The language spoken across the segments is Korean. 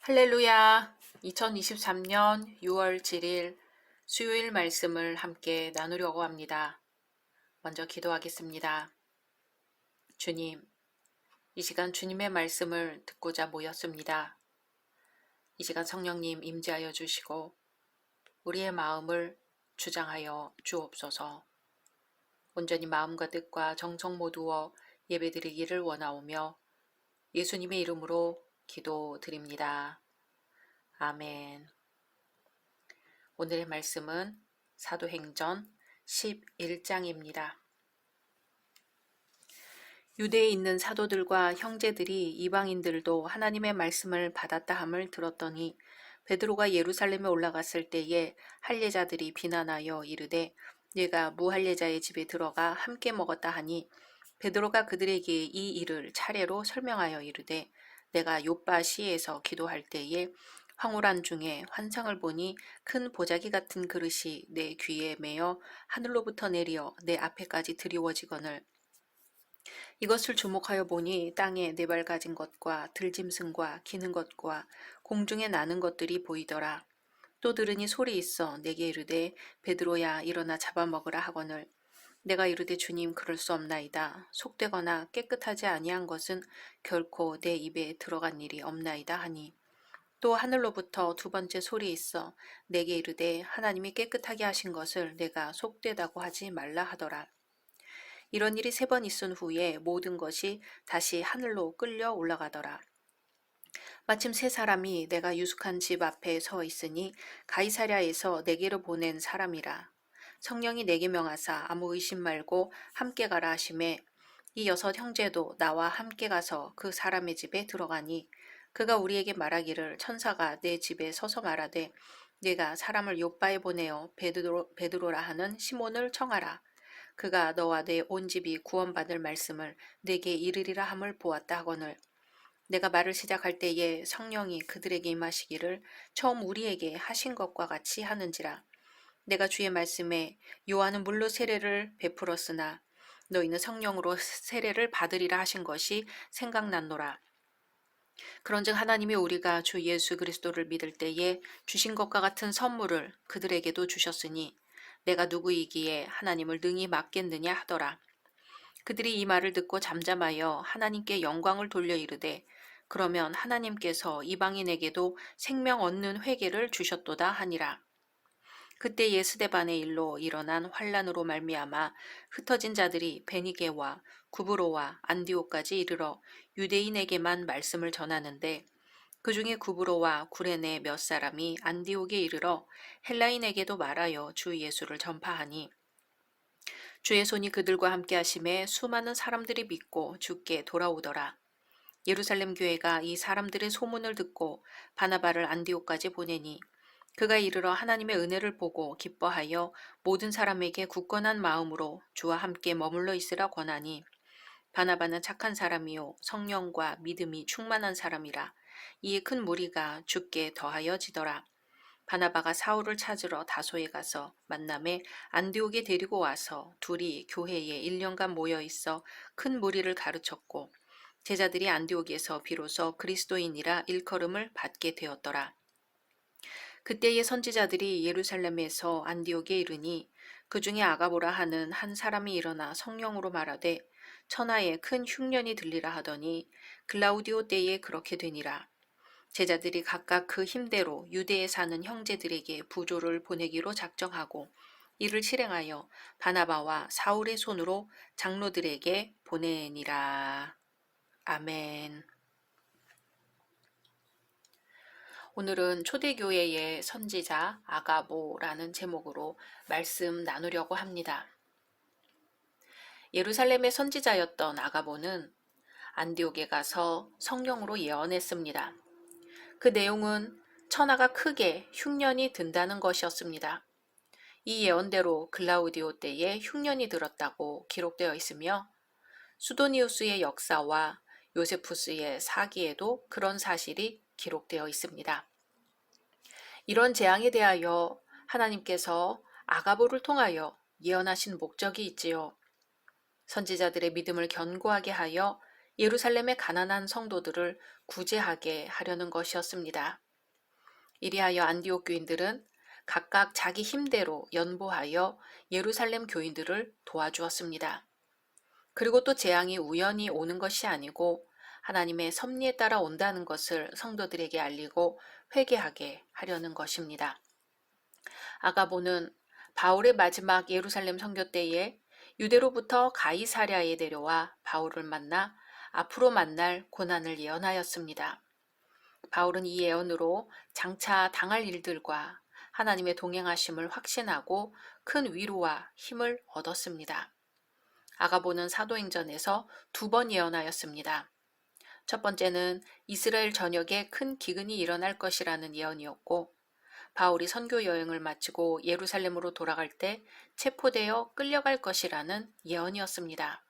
할렐루야! 2023년 6월 7일 수요일 말씀을 함께 나누려고 합니다. 먼저 기도하겠습니다. 주님, 이 시간 주님의 말씀을 듣고자 모였습니다. 이 시간 성령님 임재하여 주시고 우리의 마음을 주장하여 주옵소서. 온전히 마음과 뜻과 정성 모두어 예배드리기를 원하오며 예수님의 이름으로 기도드립니다. 아멘. 오늘의 말씀은 사도행전 11장입니다. 유대에 있는 사도들과 형제들이 이방인들도 하나님의 말씀을 받았다 함을 들었더니 베드로가 예루살렘에 올라갔을 때에 할례자들이 비난하여 이르되 네가 무할례자의 집에 들어가 함께 먹었다 하니 베드로가 그들에게 이 일을 차례로 설명하여 이르되 내가 요빠 시에서 기도할 때에 황홀한 중에 환상을 보니 큰 보자기 같은 그릇이 내 귀에 매어 하늘로부터 내려 내 앞에까지 드리워지거늘 이것을 주목하여 보니 땅에 네 발 가진 것과 들짐승과 기는 것과 공중에 나는 것들이 보이더라. 또 들으니 소리 있어 내게 이르되 베드로야 일어나 잡아먹으라 하거늘 내가 이르되 주님 그럴 수 없나이다. 속되거나 깨끗하지 아니한 것은 결코 내 입에 들어간 일이 없나이다 하니 또 하늘로부터 두 번째 소리 있어 내게 이르되 하나님이 깨끗하게 하신 것을 내가 속되다고 하지 말라 하더라. 이런 일이 세 번 있은 후에 모든 것이 다시 하늘로 끌려 올라가더라. 마침 세 사람이 내가 유숙한 집 앞에 서 있으니 가이사랴에서 내게로 보낸 사람이라. 성령이 내게 명하사 아무 의심 말고 함께 가라 하심에 이 여섯 형제도 나와 함께 가서 그 사람의 집에 들어가니 그가 우리에게 말하기를 천사가 내 집에 서서 말하되 네가 사람을 요바에 보내어 베드로라 하는 시몬을 청하라. 그가 너와 내 온 집이 구원받을 말씀을 내게 이르리라 함을 보았다 하거늘 내가 말을 시작할 때에 성령이 그들에게 임하시기를 처음 우리에게 하신 것과 같이 하는지라. 내가 주의 말씀에 요한은 물로 세례를 베풀었으나 너희는 성령으로 세례를 받으리라 하신 것이 생각났노라. 그런즉 하나님이 우리가 주 예수 그리스도를 믿을 때에 주신 것과 같은 선물을 그들에게도 주셨으니 내가 누구이기에 하나님을 능히 맡겠느냐 하더라. 그들이 이 말을 듣고 잠잠하여 하나님께 영광을 돌려 이르되 그러면 하나님께서 이방인에게도 생명 얻는 회개를 주셨도다 하니라. 그때에 스데반의 일로 일어난 환란으로 말미암아 흩어진 자들이 베니게와 구브로와 안디옥까지 이르러 유대인에게만 말씀을 전하는데 그 중에 구브로와 구레네 몇 사람이 안디옥에 이르러 헬라인에게도 말하여 주 예수를 전파하니 주의 손이 그들과 함께 하심에 수많은 사람들이 믿고 주께 돌아오더라. 예루살렘 교회가 이 사람들의 소문을 듣고 바나바를 안디옥까지 보내니 그가 이르러 하나님의 은혜를 보고 기뻐하여 모든 사람에게 굳건한 마음으로 주와 함께 머물러 있으라 권하니 바나바는 착한 사람이요 성령과 믿음이 충만한 사람이라. 이에 큰 무리가 주께 더하여지더라. 바나바가 사울을 찾으러 다소에 가서 만남에 안디옥에 데리고 와서 둘이 교회에 1년간 모여 있어 큰 무리를 가르쳤고 제자들이 안디옥에서 비로소 그리스도인이라 일컬음을 받게 되었더라. 그때의 선지자들이 예루살렘에서 안디옥에 이르니 그 중에 아가보라 하는 한 사람이 일어나 성령으로 말하되 천하에 큰 흉년이 들리라 하더니 글라우디오 때에 그렇게 되니라. 제자들이 각각 그 힘대로 유대에 사는 형제들에게 부조를 보내기로 작정하고 이를 실행하여 바나바와 사울의 손으로 장로들에게 보내니라. 아멘. 오늘은 초대교회의 선지자 아가보라는 제목으로 말씀 나누려고 합니다. 예루살렘의 선지자였던 아가보는 안디옥에 가서 성령으로 예언했습니다. 그 내용은 천하가 크게 흉년이 든다는 것이었습니다. 이 예언대로 글라우디오 때에 흉년이 들었다고 기록되어 있으며 수도니우스의 역사와 요세푸스의 사기에도 그런 사실이 기록되어 있습니다. 이런 재앙에 대하여 하나님께서 아가보를 통하여 예언하신 목적이 있지요. 선지자들의 믿음을 견고하게 하여 예루살렘의 가난한 성도들을 구제하게 하려는 것이었습니다. 이리하여 안디옥 교인들은 각각 자기 힘대로 연보하여 예루살렘 교인들을 도와주었습니다. 그리고 또 재앙이 우연히 오는 것이 아니고 하나님의 섭리에 따라 온다는 것을 성도들에게 알리고 회개하게 하려는 것입니다. 아가보는 바울의 마지막 예루살렘 선교 때에 유대로부터 가이사랴에 내려와 바울을 만나 앞으로 만날 고난을 예언하였습니다. 바울은 이 예언으로 장차 당할 일들과 하나님의 동행하심을 확신하고 큰 위로와 힘을 얻었습니다. 아가보는 사도행전에서 2번 예언하였습니다. 첫 번째는 이스라엘 전역에 큰 기근이 일어날 것이라는 예언이었고, 바울이 선교 여행을 마치고 예루살렘으로 돌아갈 때 체포되어 끌려갈 것이라는 예언이었습니다.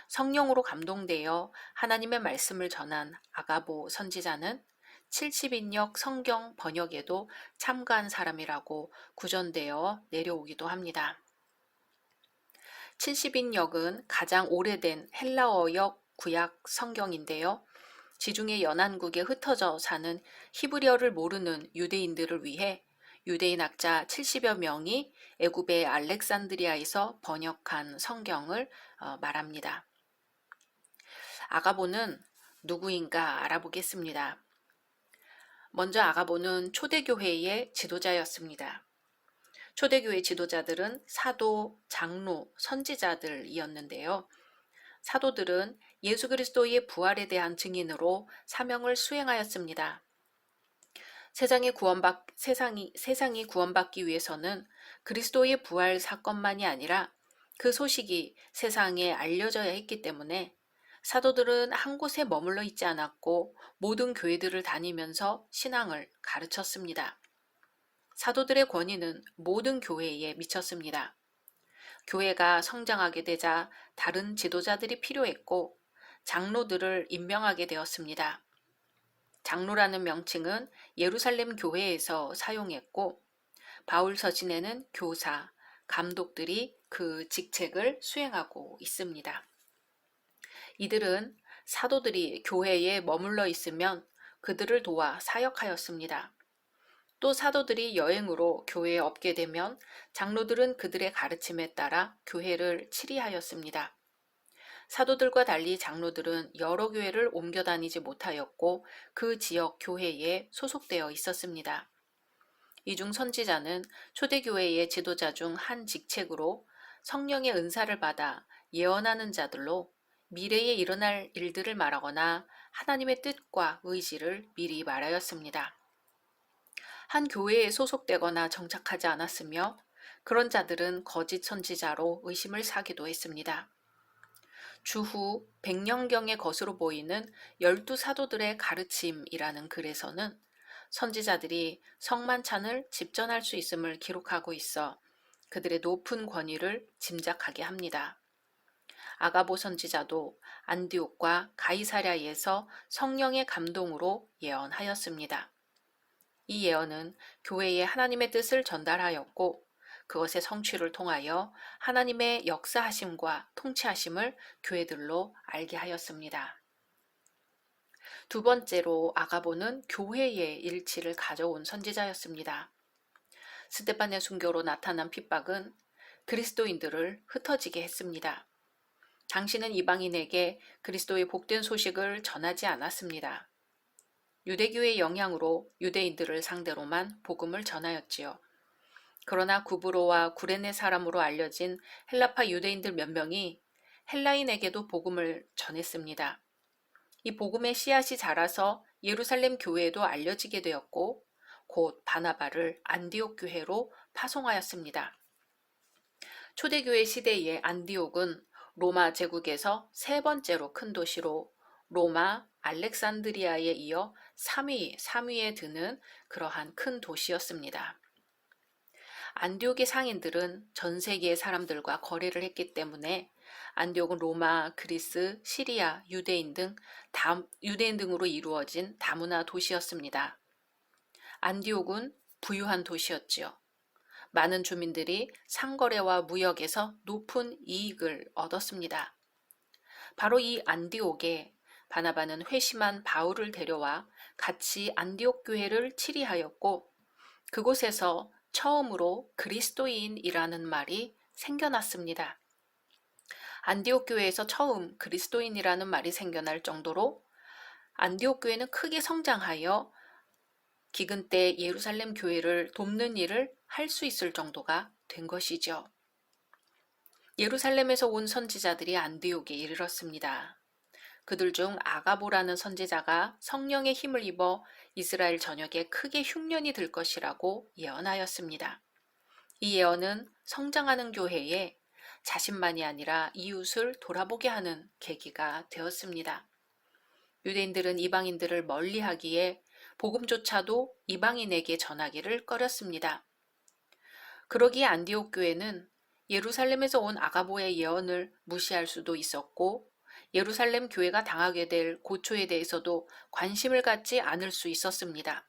성령으로 감동되어 하나님의 말씀을 전한 아가보 선지자는 70인역 성경 번역에도 참가한 사람이라고 구전되어 내려오기도 합니다. 70인역은 가장 오래된 헬라어역 구약 성경인데요. 지중해 연안국에 흩어져 사는 히브리어를 모르는 유대인들을 위해 유대인 학자 70여 명이 애굽의 알렉산드리아에서 번역한 성경을 말합니다. 아가보는 누구인가 알아보겠습니다. 먼저 아가보는 초대교회의 지도자였습니다. 초대교회 지도자들은 사도, 장로, 선지자들이었는데요. 사도들은 예수 그리스도의 부활에 대한 증인으로 사명을 수행하였습니다. 세상이 구원받기 위해서는 그리스도의 부활 사건만이 아니라 그 소식이 세상에 알려져야 했기 때문에 사도들은 한 곳에 머물러 있지 않았고 모든 교회들을 다니면서 신앙을 가르쳤습니다. 사도들의 권위는 모든 교회에 미쳤습니다. 교회가 성장하게 되자 다른 지도자들이 필요했고 장로들을 임명하게 되었습니다. 장로라는 명칭은 예루살렘 교회에서 사용했고 바울 서신에는 교사, 감독들이 그 직책을 수행하고 있습니다. 이들은 사도들이 교회에 머물러 있으면 그들을 도와 사역하였습니다. 또 사도들이 여행으로 교회에 없게 되면 장로들은 그들의 가르침에 따라 교회를 치리하였습니다. 사도들과 달리 장로들은 여러 교회를 옮겨 다니지 못하였고 그 지역 교회에 소속되어 있었습니다. 이중 선지자는 초대교회의 지도자 중 한 직책으로 성령의 은사를 받아 예언하는 자들로 미래에 일어날 일들을 말하거나 하나님의 뜻과 의지를 미리 말하였습니다. 한 교회에 소속되거나 정착하지 않았으며 그런 자들은 거짓 선지자로 의심을 사기도 했습니다. 주후 100년경의 것으로 보이는 12사도들의 가르침이라는 글에서는 선지자들이 성만찬을 집전할 수 있음을 기록하고 있어 그들의 높은 권위를 짐작하게 합니다. 아가보 선지자도 안디옥과 가이사랴에서 성령의 감동으로 예언하였습니다. 이 예언은 교회에 하나님의 뜻을 전달하였고 그것의 성취를 통하여 하나님의 역사하심과 통치하심을 교회들로 알게 하였습니다. 두 번째로 아가보는 교회의 일치를 가져온 선지자였습니다. 스데반의 순교로 나타난 핍박은 그리스도인들을 흩어지게 했습니다. 당신은 이방인에게 그리스도의 복된 소식을 전하지 않았습니다. 유대교의 영향으로 유대인들을 상대로만 복음을 전하였지요. 그러나 구브로와 구레네 사람으로 알려진 헬라파 유대인들 몇 명이 헬라인에게도 복음을 전했습니다. 이 복음의 씨앗이 자라서 예루살렘 교회에도 알려지게 되었고 곧 바나바를 안디옥 교회로 파송하였습니다. 초대교회 시대의 안디옥은 로마 제국에서 세 번째로 큰 도시로 로마, 알렉산드리아에 이어 3위에 드는 그러한 큰 도시였습니다. 안디옥의 상인들은 전 세계의 사람들과 거래를 했기 때문에 안디옥은 로마, 그리스, 시리아, 유대인 등으로 이루어진 다문화 도시였습니다. 안디옥은 부유한 도시였지요. 많은 주민들이 상거래와 무역에서 높은 이익을 얻었습니다. 바로 이 안디옥에 바나바는 회심한 바울을 데려와 같이 안디옥 교회를 치리하였고, 그곳에서 처음으로 그리스도인이라는 말이 생겨났습니다. 안디옥 교회에서 처음 그리스도인이라는 말이 생겨날 정도로 안디옥 교회는 크게 성장하여 기근 때 예루살렘 교회를 돕는 일을 할 수 있을 정도가 된 것이죠. 예루살렘에서 온 선지자들이 안디옥에 이르렀습니다. 그들 중 아가보라는 선지자가 성령의 힘을 입어 이스라엘 전역에 크게 흉년이 들 것이라고 예언하였습니다. 이 예언은 성장하는 교회에 자신만이 아니라 이웃을 돌아보게 하는 계기가 되었습니다. 유대인들은 이방인들을 멀리하기에 복음조차도 이방인에게 전하기를 꺼렸습니다. 그러기에 안디옥 교회는 예루살렘에서 온 아가보의 예언을 무시할 수도 있었고, 예루살렘 교회가 당하게 될 고초에 대해서도 관심을 갖지 않을 수 있었습니다.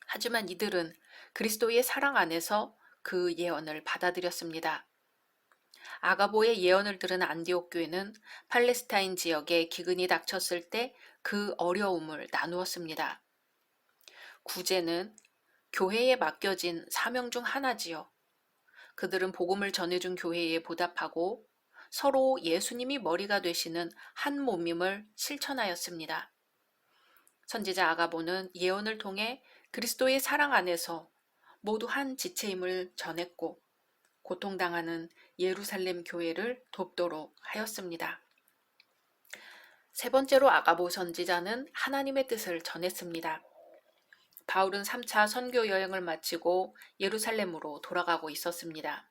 하지만 이들은 그리스도의 사랑 안에서 그 예언을 받아들였습니다. 아가보의 예언을 들은 안디옥 교회는 팔레스타인 지역에 기근이 닥쳤을 때 그 어려움을 나누었습니다. 구제는 교회에 맡겨진 사명 중 하나지요. 그들은 복음을 전해준 교회에 보답하고 서로 예수님이 머리가 되시는 한 몸임을 실천하였습니다. 선지자 아가보는 예언을 통해 그리스도의 사랑 안에서 모두 한 지체임을 전했고, 고통당하는 예루살렘 교회를 돕도록 하였습니다. 세 번째로 아가보 선지자는 하나님의 뜻을 전했습니다. 바울은 3차 선교 여행을 마치고 예루살렘으로 돌아가고 있었습니다.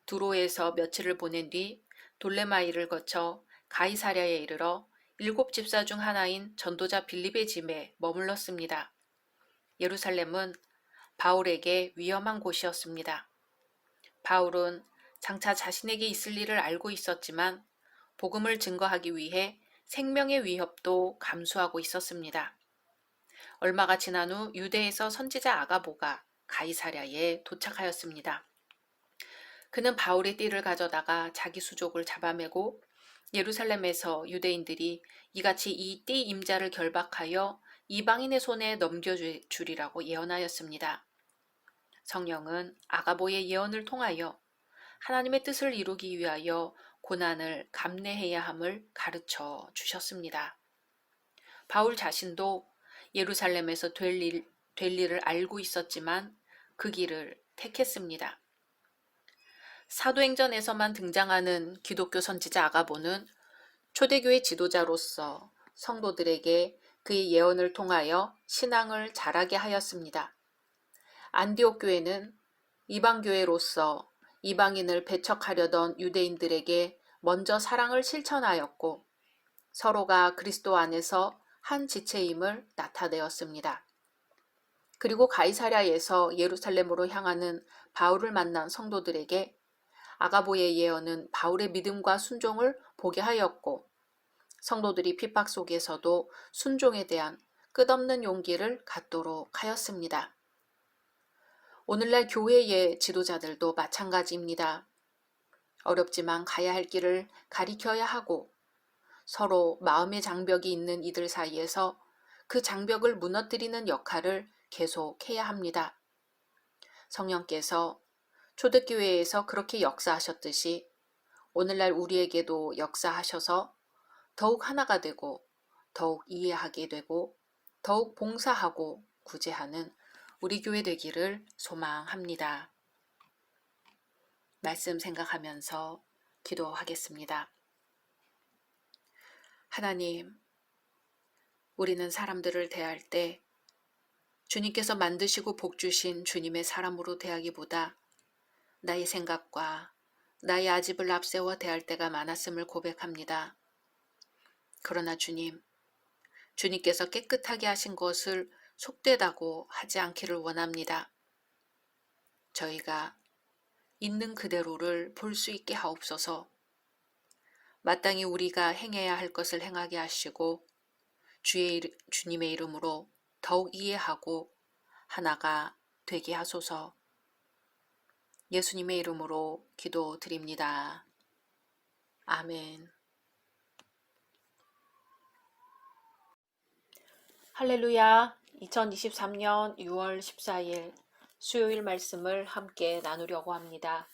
두로에서 며칠을 보낸 뒤 돌레마이를 거쳐 가이사랴에 이르러 7 집사 중 하나인 전도자 빌립의 집에 머물렀습니다. 예루살렘은 바울에게 위험한 곳이었습니다. 바울은 장차 자신에게 있을 일을 알고 있었지만 복음을 증거하기 위해 생명의 위협도 감수하고 있었습니다. 얼마가 지난 후 유대에서 선지자 아가보가 가이사랴에 도착하였습니다. 그는 바울의 띠를 가져다가 자기 수족을 잡아매고 예루살렘에서 유대인들이 이같이 이 띠 임자를 결박하여 이방인의 손에 넘겨주리라고 예언하였습니다. 성령은 아가보의 예언을 통하여 하나님의 뜻을 이루기 위하여 고난을 감내해야 함을 가르쳐 주셨습니다. 바울 자신도 예루살렘에서 될 일을 알고 있었지만 그 길을 택했습니다. 사도행전에서만 등장하는 기독교 선지자 아가보는 초대교회 지도자로서 성도들에게 그의 예언을 통하여 신앙을 자라게 하였습니다. 안디옥 교회는 이방교회로서 이방인을 배척하려던 유대인들에게 먼저 사랑을 실천하였고, 서로가 그리스도 안에서 한 지체임을 나타내었습니다. 그리고 가이사랴에서 예루살렘으로 향하는 바울을 만난 성도들에게 아가보의 예언은 바울의 믿음과 순종을 보게 하였고, 성도들이 핍박 속에서도 순종에 대한 끝없는 용기를 갖도록 하였습니다. 오늘날 교회의 지도자들도 마찬가지입니다. 어렵지만 가야 할 길을 가리켜야 하고, 서로 마음의 장벽이 있는 이들 사이에서 그 장벽을 무너뜨리는 역할을 계속해야 합니다. 성령께서 초대교회에서 그렇게 역사하셨듯이 오늘날 우리에게도 역사하셔서 더욱 하나가 되고 더욱 이해하게 되고 더욱 봉사하고 구제하는 우리 교회 되기를 소망합니다. 말씀 생각하면서 기도하겠습니다. 하나님, 우리는 사람들을 대할 때 주님께서 만드시고 복주신 주님의 사람으로 대하기보다 나의 생각과 나의 아집을 앞세워 대할 때가 많았음을 고백합니다. 그러나 주님께서 깨끗하게 하신 것을 속되다고 하지 않기를 원합니다. 저희가 있는 그대로를 볼 수 있게 하옵소서. 마땅히 우리가 행해야 할 것을 행하게 하시고 주님의 이름으로 더욱 이해하고 하나가 되게 하소서. 예수님의 이름으로 기도드립니다. 아멘. 할렐루야! 2023년 6월 14일 수요일 말씀을 함께 나누려고 합니다.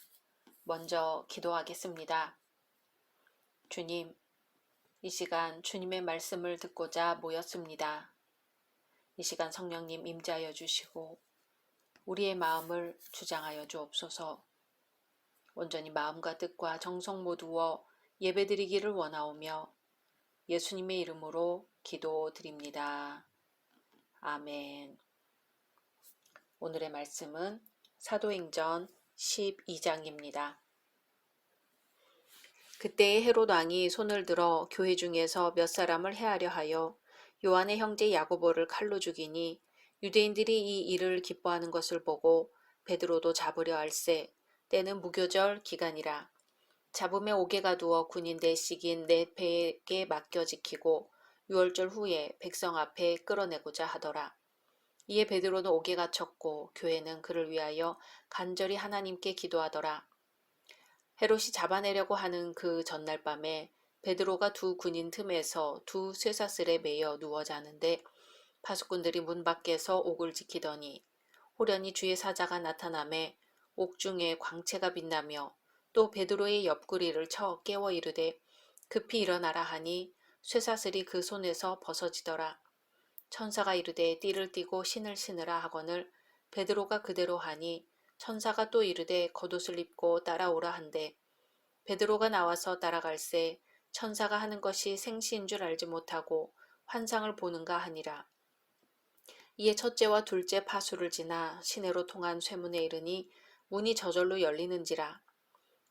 먼저 기도하겠습니다. 주님, 이 시간 주님의 말씀을 듣고자 모였습니다. 이 시간 성령님 임재하여 주시고 우리의 마음을 주장하여 주옵소서. 온전히 마음과 뜻과 정성 모두어 예배드리기를 원하오며 예수님의 이름으로 기도드립니다. 아멘. 오늘의 말씀은 사도행전 12장입니다. 그때의 헤롯 왕이 손을 들어 교회 중에서 몇 사람을 해하려 하여 요한의 형제 야고보를 칼로 죽이니 유대인들이 이 일을 기뻐하는 것을 보고 베드로도 잡으려 할세. 때는 무교절 기간이라. 잡음에 옥에 가두어 군인 대식인 네페에게 맡겨 지키고 유월절 후에 백성 앞에 끌어내고자 하더라. 이에 베드로는 옥에 갇혔고 교회는 그를 위하여 간절히 하나님께 기도하더라. 헤롯이 잡아내려고 하는 그 전날 밤에 베드로가 두 군인 틈에서 두 쇠사슬에 매여 누워 자는데 파수꾼들이 문 밖에서 옥을 지키더니 호련히 주의 사자가 나타나매 옥중에 광채가 빛나며 또 베드로의 옆구리를 쳐 깨워 이르되 급히 일어나라 하니 쇠사슬이 그 손에서 벗어지더라. 천사가 이르되 띠를 띠고 신을 신으라 하거늘 베드로가 그대로 하니 천사가 또 이르되 겉옷을 입고 따라오라 한데 베드로가 나와서 따라갈새 천사가 하는 것이 생시인 줄 알지 못하고 환상을 보는가 하니라. 이에 첫째와 둘째 파수를 지나 시내로 통한 쇠문에 이르니 문이 저절로 열리는지라.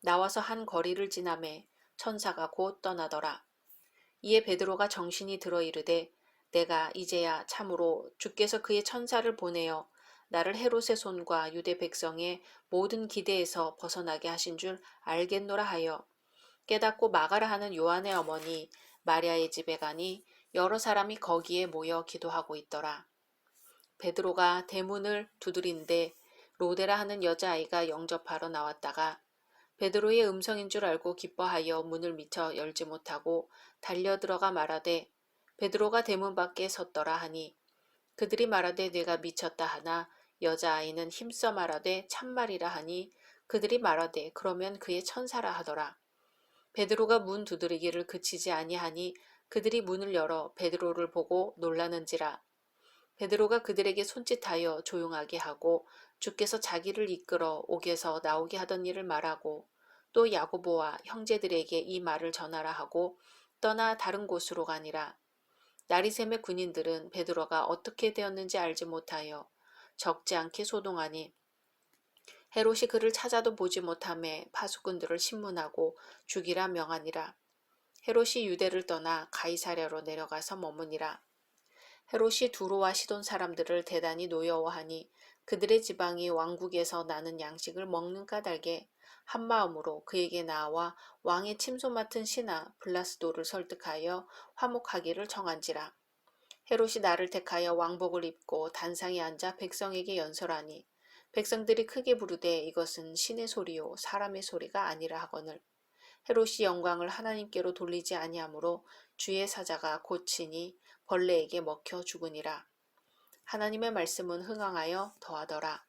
나와서 한 거리를 지나매 천사가 곧 떠나더라. 이에 베드로가 정신이 들어 이르되 내가 이제야 참으로 주께서 그의 천사를 보내어 나를 헤롯의 손과 유대 백성의 모든 기대에서 벗어나게 하신 줄 알겠노라 하여 깨닫고 마가라 하는 요한의 어머니 마리아의 집에 가니 여러 사람이 거기에 모여 기도하고 있더라. 베드로가 대문을 두드린데 로데라 하는 여자아이가 영접하러 나왔다가 베드로의 음성인 줄 알고 기뻐하여 문을 미처 열지 못하고 달려 들어가 말하되 베드로가 대문 밖에 섰더라 하니 그들이 말하되 내가 미쳤다 하나 여자아이는 힘써 말하되 참말이라 하니 그들이 말하되 그러면 그의 천사라 하더라. 베드로가 문 두드리기를 그치지 아니하니 그들이 문을 열어 베드로를 보고 놀라는지라. 베드로가 그들에게 손짓하여 조용하게 하고 주께서 자기를 이끌어 옥에서 나오게 하던 일을 말하고 또 야고보와 형제들에게 이 말을 전하라 하고 떠나 다른 곳으로 가니라. 날이 새매 군인들은 베드로가 어떻게 되었는지 알지 못하여 적지 않게 소동하니 헤롯이 그를 찾아도 보지 못하며 파수꾼들을 신문하고 죽이라 명하니라. 헤롯이 유대를 떠나 가이사랴로 내려가서 머무니라. 헤롯이 두로와 시돈 사람들을 대단히 노여워하니 그들의 지방이 왕국에서 나는 양식을 먹는 까닭에 한마음으로 그에게 나와 왕의 침소 맡은 신하 블라스도를 설득하여 화목하기를 청한지라. 헤롯이 나를 택하여 왕복을 입고 단상에 앉아 백성에게 연설하니 백성들이 크게 부르되 이것은 신의 소리요 사람의 소리가 아니라 하거늘 헤롯이 영광을 하나님께로 돌리지 아니하므로 주의 사자가 고치니 벌레에게 먹혀 죽으니라. 하나님의 말씀은 흥황하여 더하더라.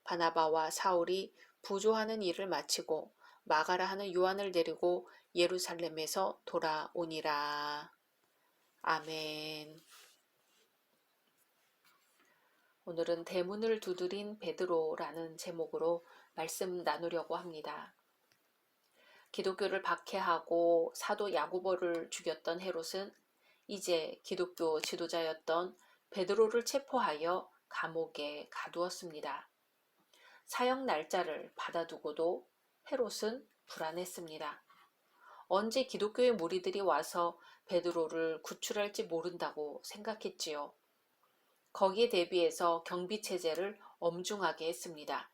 바나바와 사울이 부조하는 일을 마치고 마가라 하는 요한을 데리고 예루살렘에서 돌아오니라. 아멘. 오늘은 대문을 두드린 베드로라는 제목으로 말씀 나누려고 합니다. 기독교를 박해하고 사도 야고보를 죽였던 헤롯은 이제 기독교 지도자였던 베드로를 체포하여 감옥에 가두었습니다. 사형 날짜를 받아두고도 헤롯은 불안했습니다. 언제 기독교의 무리들이 와서 베드로를 구출할지 모른다고 생각했지요. 거기에 대비해서 경비체제를 엄중하게 했습니다.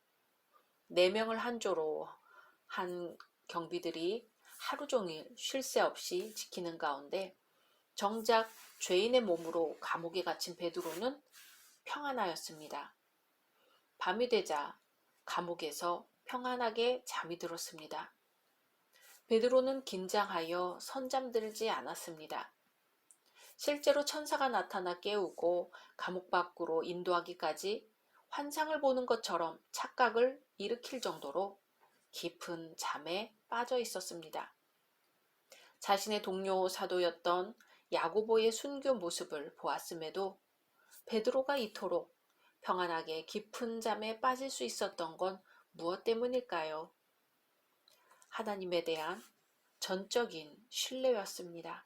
4명을 한 조로 한 경비들이 하루 종일 쉴 새 없이 지키는 가운데 정작 죄인의 몸으로 감옥에 갇힌 베드로는 평안하였습니다. 밤이 되자 감옥에서 평안하게 잠이 들었습니다. 베드로는 긴장하여 선잠들지 않았습니다. 실제로 천사가 나타나 깨우고 감옥 밖으로 인도하기까지 환상을 보는 것처럼 착각을 일으킬 정도로 깊은 잠에 빠져 있었습니다. 자신의 동료 사도였던 야고보의 순교 모습을 보았음에도 베드로가 이토록 평안하게 깊은 잠에 빠질 수 있었던 건 무엇 때문일까요? 하나님에 대한 전적인 신뢰였습니다.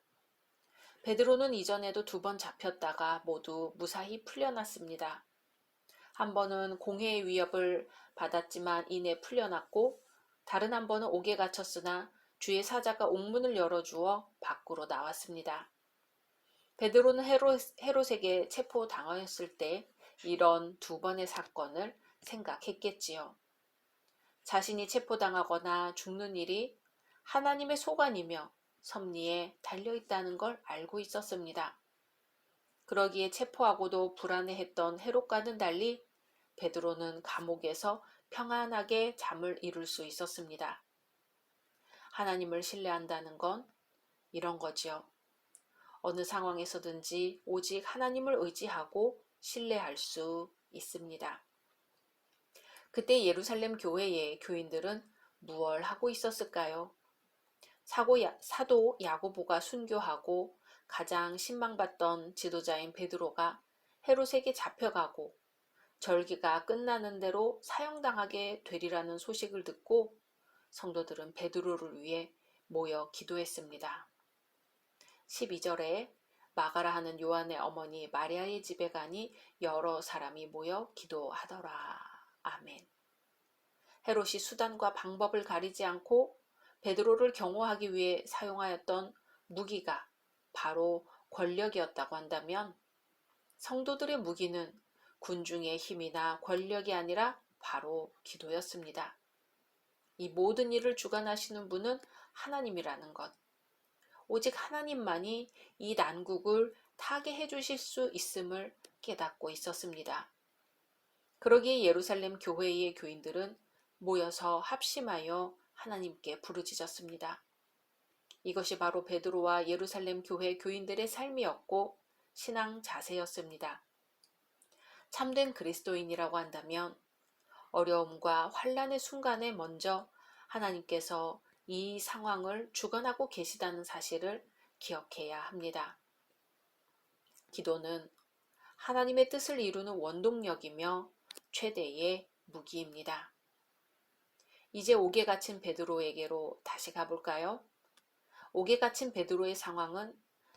베드로는 이전에도 2번 잡혔다가 모두 무사히 풀려났습니다. 한 번은 공회의 위협을 받았지만 이내 풀려났고, 다른 한 번은 옥에 갇혔으나 주의 사자가 옥문을 열어주어 밖으로 나왔습니다. 베드로는 헤롯에게 체포당하였을 때 이런 2번의 사건을 생각했겠지요. 자신이 체포당하거나 죽는 일이 하나님의 소관이며 섭리에 달려있다는 걸 알고 있었습니다. 그러기에 체포하고도 불안해했던 헤롯과는 달리 베드로는 감옥에서 평안하게 잠을 이룰 수 있었습니다. 하나님을 신뢰한다는 건 이런 거지요. 어느 상황에서든지 오직 하나님을 의지하고 신뢰할 수 있습니다. 그때 예루살렘 교회의 교인들은 무얼 하고 있었을까요? 사도 야고보가 순교하고 가장 신망받던 지도자인 베드로가 헤롯에게 잡혀가고 절기가 끝나는 대로 사형당하게 되리라는 소식을 듣고 성도들은 베드로를 위해 모여 기도했습니다. 12절에 마가라 하는 요한의 어머니 마리아의 집에 가니 여러 사람이 모여 기도하더라. 아멘. 헤롯이 수단과 방법을 가리지 않고 베드로를 경호하기 위해 사용하였던 무기가 바로 권력이었다고 한다면, 성도들의 무기는 군중의 힘이나 권력이 아니라 바로 기도였습니다. 이 모든 일을 주관하시는 분은 하나님이라는 것, 오직 하나님만이 이 난국을 타개해 주실 수 있음을 깨닫고 있었습니다. 그러기에 예루살렘 교회의 교인들은 모여서 합심하여 하나님께 부르짖었습니다. 이것이 바로 베드로와 예루살렘 교회 교인들의 삶이었고 신앙 자세였습니다. 참된 그리스도인이라고 한다면 어려움과 환난의 순간에 먼저 하나님께서 이 상황을 주관하고 계시다는 사실을 기억해야 합니다. 기도는 하나님의 뜻을 이루는 원동력이며 최대의 무기입니다. 이제 옥에 갇힌 베드로에게로 다시 가볼까요? 옥에 갇힌 베드로의 상황은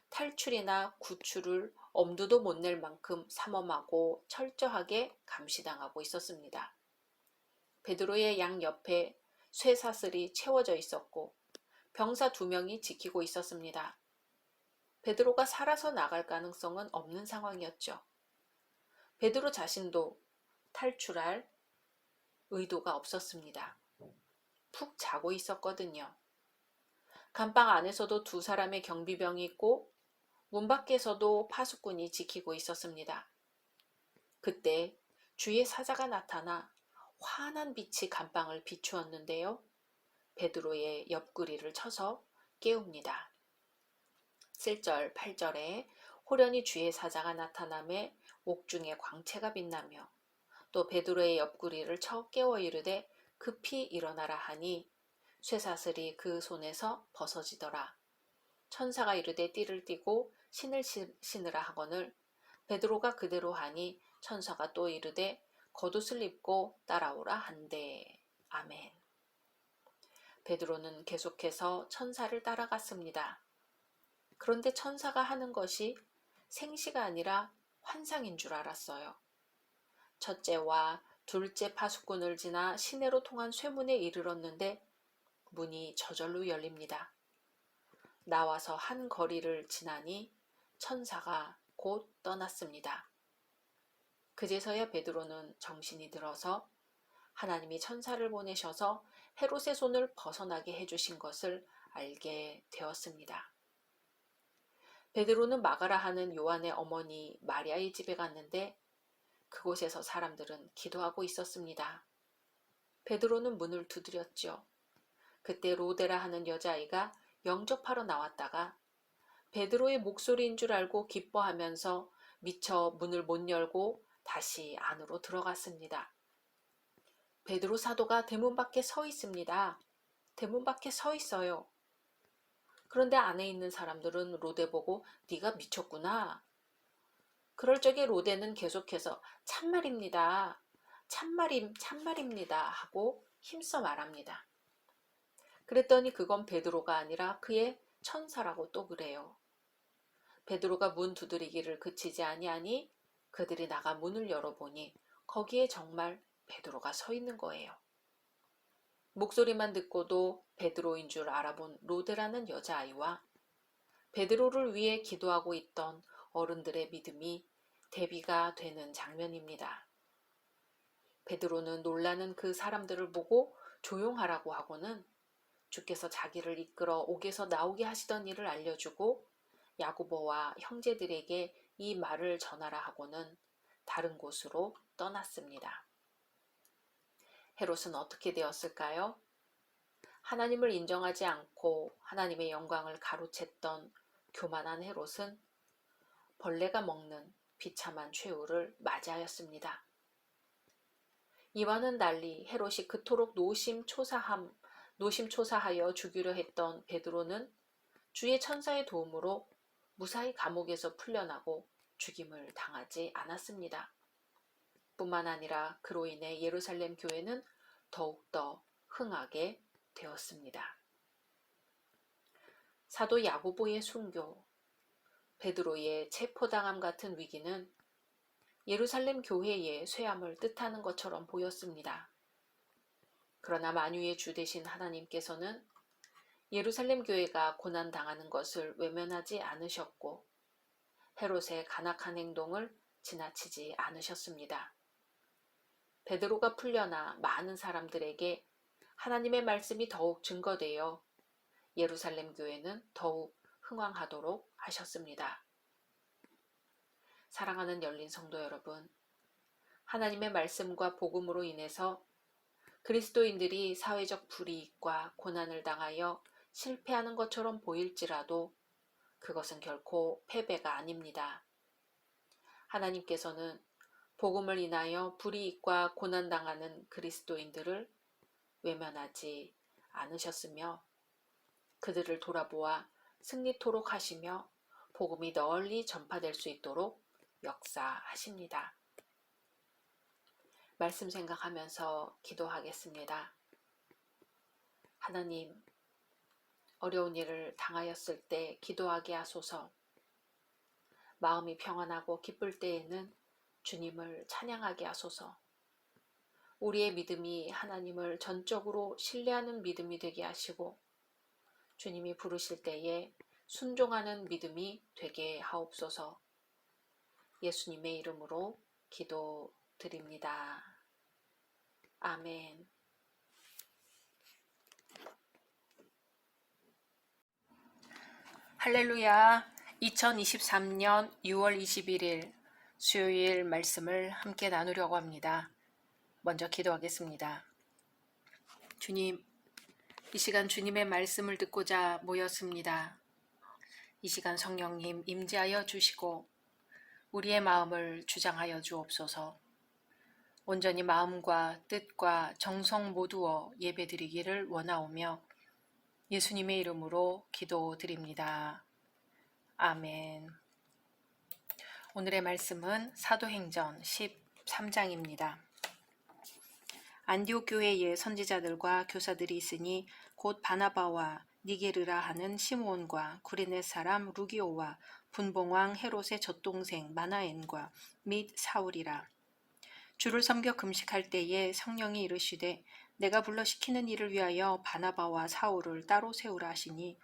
탈출이나 구출을 엄두도 못 낼 만큼 삼엄하고 철저하게 감시당하고 있었습니다. 베드로의 양옆에 쇠사슬이 채워져 있었고 병사 2명이 지키고 있었습니다. 베드로가 살아서 나갈 가능성은 없는 상황이었죠. 베드로 자신도 탈출할 의도가 없었습니다. 푹 자고 있었거든요. 감방 안에서도 2사람의 경비병이 있고 문 밖에서도 파수꾼이 지키고 있었습니다. 그때 주의 사자가 나타나 환한 빛이 감방을 비추었는데요. 베드로의 옆구리를 쳐서 깨웁니다. 7절, 8절에 호련히 주의 사자가 나타나매 옥중에 광채가 빛나며 또 베드로의 옆구리를 쳐 깨워 이르되 급히 일어나라 하니 쇠사슬이 그 손에서 벗어지더라. 천사가 이르되 띠를 띠고 신을 신으라 하거늘 베드로가 그대로 하니 천사가 또 이르되 겉옷을 입고 따라오라 한대. 아멘. 베드로는 계속해서 천사를 따라갔습니다. 그런데 천사가 하는 것이 생시가 아니라 환상인 줄 알았어요. 첫째와 둘째 파수꾼을 지나 시내로 통한 쇠문에 이르렀는데 문이 저절로 열립니다. 나와서 한 거리를 지나니 천사가 곧 떠났습니다. 그제서야 베드로는 정신이 들어서 하나님이 천사를 보내셔서 헤롯의 손을 벗어나게 해주신 것을 알게 되었습니다. 베드로는 마가라 하는 요한의 어머니 마리아의 집에 갔는데 그곳에서 사람들은 기도하고 있었습니다. 베드로는 문을 두드렸죠. 그때 로데라 하는 여자아이가 영접하러 나왔다가 베드로의 목소리인 줄 알고 기뻐하면서 미처 문을 못 열고 다시 안으로 들어갔습니다. 베드로 사도가 대문 밖에 서 있습니다. 대문 밖에 서 있어요. 그런데 안에 있는 사람들은 로데 보고 네가 미쳤구나. 그럴 적에 로데는 계속해서 참말입니다. 참말입니다 하고 힘써 말합니다. 그랬더니 그건 베드로가 아니라 그의 천사라고 또 그래요. 베드로가 문 두드리기를 그치지 아니하니 그들이 나가 문을 열어보니 거기에 정말 베드로가 서 있는 거예요. 목소리만 듣고도 베드로인 줄 알아본 로데라는 여자아이와 베드로를 위해 기도하고 있던 어른들의 믿음이 대비가 되는 장면입니다. 베드로는 놀라는 그 사람들을 보고 조용하라고 하고는 주께서 자기를 이끌어 옥에서 나오게 하시던 일을 알려주고 야고보와 형제들에게 이 말을 전하라 하고는 다른 곳으로 떠났습니다. 헤롯은 어떻게 되었을까요? 하나님을 인정하지 않고 하나님의 영광을 가로챘던 교만한 헤롯은 벌레가 먹는 비참한 최후를 맞이하였습니다. 이와는 달리 헤롯이 그토록 노심초사하여 죽이려 했던 베드로는 주의 천사의 도움으로 무사히 감옥에서 풀려나고 죽임을 당하지 않았습니다. 뿐만 아니라 그로 인해 예루살렘 교회는 더욱더 흥하게 되었습니다. 사도 야고보의 순교, 베드로의 체포당함 같은 위기는 예루살렘 교회의 쇠함을 뜻하는 것처럼 보였습니다. 그러나 만유의 주 되신 하나님께서는 예루살렘 교회가 고난당하는 것을 외면하지 않으셨고 헤롯의 간악한 행동을 지나치지 않으셨습니다. 베드로가 풀려나 많은 사람들에게 하나님의 말씀이 더욱 증거되어 예루살렘 교회는 더욱 흥왕하도록 하셨습니다. 사랑하는 열린 성도 여러분, 하나님의 말씀과 복음으로 인해서 그리스도인들이 사회적 불이익과 고난을 당하여 실패하는 것처럼 보일지라도 그것은 결코 패배가 아닙니다. 하나님께서는 복음을 인하여 불이익과 고난당하는 그리스도인들을 외면하지 않으셨으며 그들을 돌아보아 승리토록 하시며 복음이 널리 전파될 수 있도록 역사하십니다. 말씀 생각하면서 기도하겠습니다. 하나님, 어려운 일을 당하였을 때 기도하게 하소서. 마음이 평안하고 기쁠 때에는 주님을 찬양하게 하소서. 우리의 믿음이 하나님을 전적으로 신뢰하는 믿음이 되게 하시고 주님이 부르실 때에 순종하는 믿음이 되게 하옵소서. 예수님의 이름으로 기도드립니다. 아멘. 할렐루야. 2023년 6월 21일 수요일 말씀을 함께 나누려고 합니다. 먼저 기도하겠습니다. 주님, 이 시간 주님의 말씀을 듣고자 모였습니다. 이 시간 성령님 임재하여 주시고 우리의 마음을 주장하여 주옵소서. 온전히 마음과 뜻과 정성 모두어 예배드리기를 원하오며 예수님의 이름으로 기도드립니다. 아멘. 오늘의 말씀은 사도행전 13장입니다. 안디옥 교회에 선지자들과 교사들이 있으니 곧 바나바와 니게르라 하는 시므온과 구레네 사람 루기오와 분봉왕 헤롯의 젖동생 마나엔과 및 사울이라. 주를 섬겨 금식할 때에 성령이 이르시되 내가 불러 시키는 일을 위하여 바나바와 사울을 따로 세우라 하시니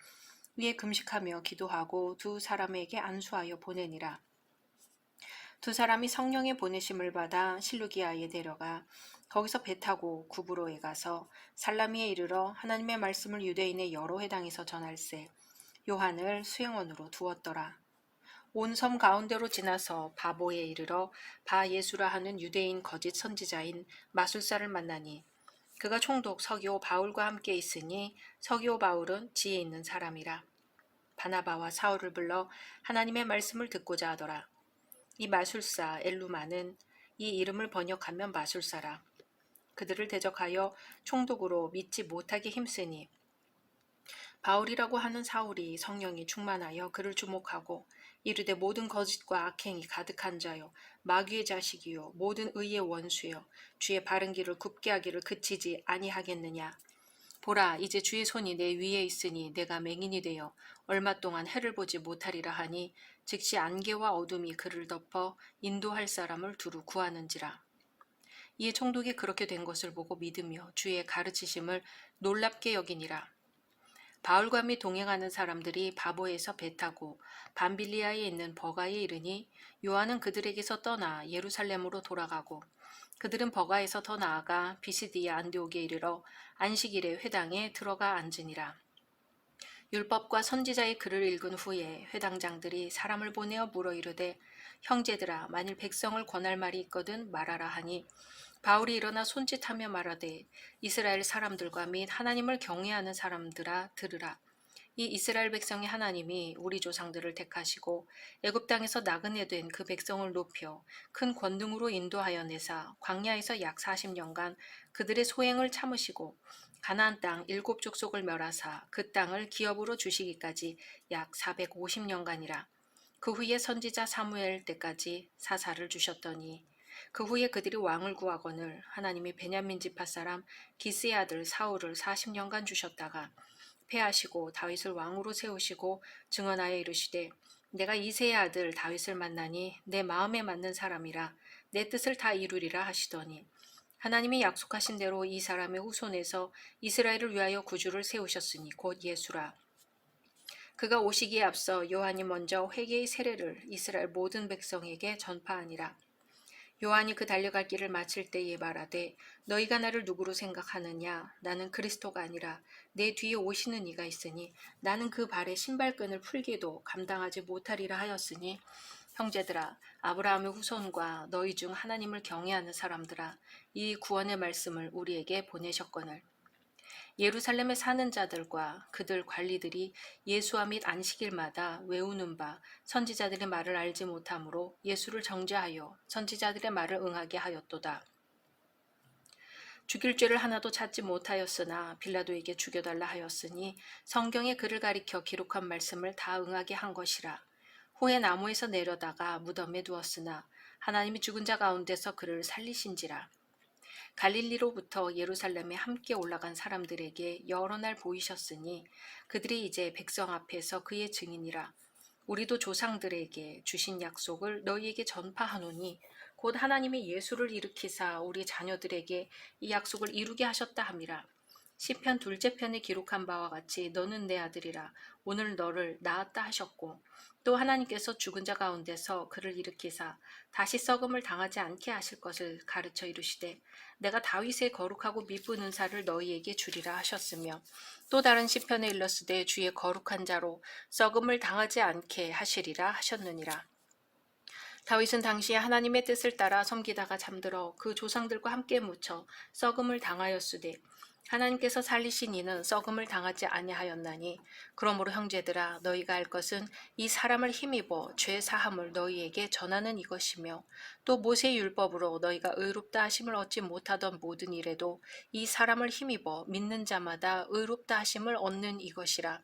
위에 금식하며 기도하고 두 사람에게 안수하여 보내니라. 두 사람이 성령의 보내심을 받아 실루기아에 데려가 거기서 배 타고 구브로에 가서 살라미에 이르러 하나님의 말씀을 유대인의 여러 회당에서 전할세 요한을 수행원으로 두었더라. 온 섬 가운데로 지나서 바보에 이르러 바 예수라 하는 유대인 거짓 선지자인 마술사를 만나니 그가 총독 서기오 바울과 함께 있으니 서기오 바울은 지혜 있는 사람이라. 바나바와 사울을 불러 하나님의 말씀을 듣고자 하더라. 이 마술사 엘루마는 이 이름을 번역하면 마술사라. 그들을 대적하여 총독으로 믿지 못하게 힘쓰니 바울이라고 하는 사울이 성령이 충만하여 그를 주목하고 이르되 모든 거짓과 악행이 가득한 자요 마귀의 자식이요 모든 의의 원수요 주의 바른 길을 굽게 하기를 그치지 아니하겠느냐. 보라 이제 주의 손이 내 위에 있으니 내가 맹인이 되어 얼마 동안 해를 보지 못하리라 하니 즉시 안개와 어둠이 그를 덮어 인도할 사람을 두루 구하는지라. 이에 총독이 그렇게 된 것을 보고 믿으며 주의 가르치심을 놀랍게 여기니라. 바울과 및 동행하는 사람들이 바보에서 배 타고 밤빌리아에 있는 버가에 이르니 요한은 그들에게서 떠나 예루살렘으로 돌아가고 그들은 버가에서 더 나아가 비시디아 안디옥에 이르러 안식일에 회당에 들어가 앉으니라. 율법과 선지자의 글을 읽은 후에 회당장들이 사람을 보내어 물어 이르되 형제들아 만일 백성을 권할 말이 있거든 말하라 하니 바울이 일어나 손짓하며 말하되 이스라엘 사람들과 및 하나님을 경외하는 사람들아 들으라. 이 이스라엘 백성의 하나님이 우리 조상들을 택하시고 애굽 땅에서 나그네 된 그 백성을 높여 큰 권능으로 인도하여 내사 광야에서 약 40년간 그들의 소행을 참으시고 가나안 땅 7족속을 멸하사 그 땅을 기업으로 주시기까지 약 450년간이라. 그 후에 선지자 사무엘 때까지 사사를 주셨더니 그 후에 그들이 왕을 구하거늘 하나님이 베냐민 지파 사람 기스의 아들 사울을 40년간 주셨다가 패하시고 다윗을 왕으로 세우시고 증언하여 이르시되 내가 이새의 아들 다윗을 만나니 내 마음에 맞는 사람이라 내 뜻을 다 이루리라 하시더니 하나님이 약속하신 대로 이 사람의 후손에서 이스라엘을 위하여 구주를 세우셨으니 곧 예수라. 그가 오시기에 앞서 요한이 먼저 회개의 세례를 이스라엘 모든 백성에게 전파하니라. 요한이 그 달려갈 길을 마칠 때에 말하되 너희가 나를 누구로 생각하느냐. 나는 그리스도가 아니라 내 뒤에 오시는 이가 있으니 나는 그 발의 신발끈을 풀기도 감당하지 못하리라 하였으니 형제들아 아브라함의 후손과 너희 중 하나님을 경외하는 사람들아 이 구원의 말씀을 우리에게 보내셨거늘 예루살렘에 사는 자들과 그들 관리들이 예수와 및 안식일마다 외우는 바 선지자들의 말을 알지 못하므로 예수를 정죄하여 선지자들의 말을 응하게 하였도다. 죽일 죄를 하나도 찾지 못하였으나 빌라도에게 죽여달라 하였으니 성경에 그를 가리켜 기록한 말씀을 다 응하게 한 것이라. 후에 나무에서 내려다가 무덤에 두었으나 하나님이 죽은 자 가운데서 그를 살리신지라. 갈릴리로부터 예루살렘에 함께 올라간 사람들에게 여러 날 보이셨으니 그들이 이제 백성 앞에서 그의 증인이라. 우리도 조상들에게 주신 약속을 너희에게 전파하노니 곧 하나님이 예수를 일으키사 우리 자녀들에게 이 약속을 이루게 하셨다 함이라. 시편 둘째 편에 기록한 바와 같이 너는 내 아들이라 오늘 너를 낳았다 하셨고 또 하나님께서 죽은 자 가운데서 그를 일으키사 다시 썩음을 당하지 않게 하실 것을 가르쳐 이르시되 내가 다윗의 거룩하고 미쁜 은사를 너희에게 주리라 하셨으며 또 다른 시편에 일렀으되 주의 거룩한 자로 썩음을 당하지 않게 하시리라 하셨느니라. 다윗은 당시에 하나님의 뜻을 따라 섬기다가 잠들어 그 조상들과 함께 묻혀 썩음을 당하였으되 하나님께서 살리신 이는 썩음을 당하지 아니하였나니 그러므로 형제들아 너희가 알 것은 이 사람을 힘입어 죄 사함을 너희에게 전하는 이것이며 또 모세의 율법으로 너희가 의롭다 하심을 얻지 못하던 모든 일에도 이 사람을 힘입어 믿는 자마다 의롭다 하심을 얻는 이것이라.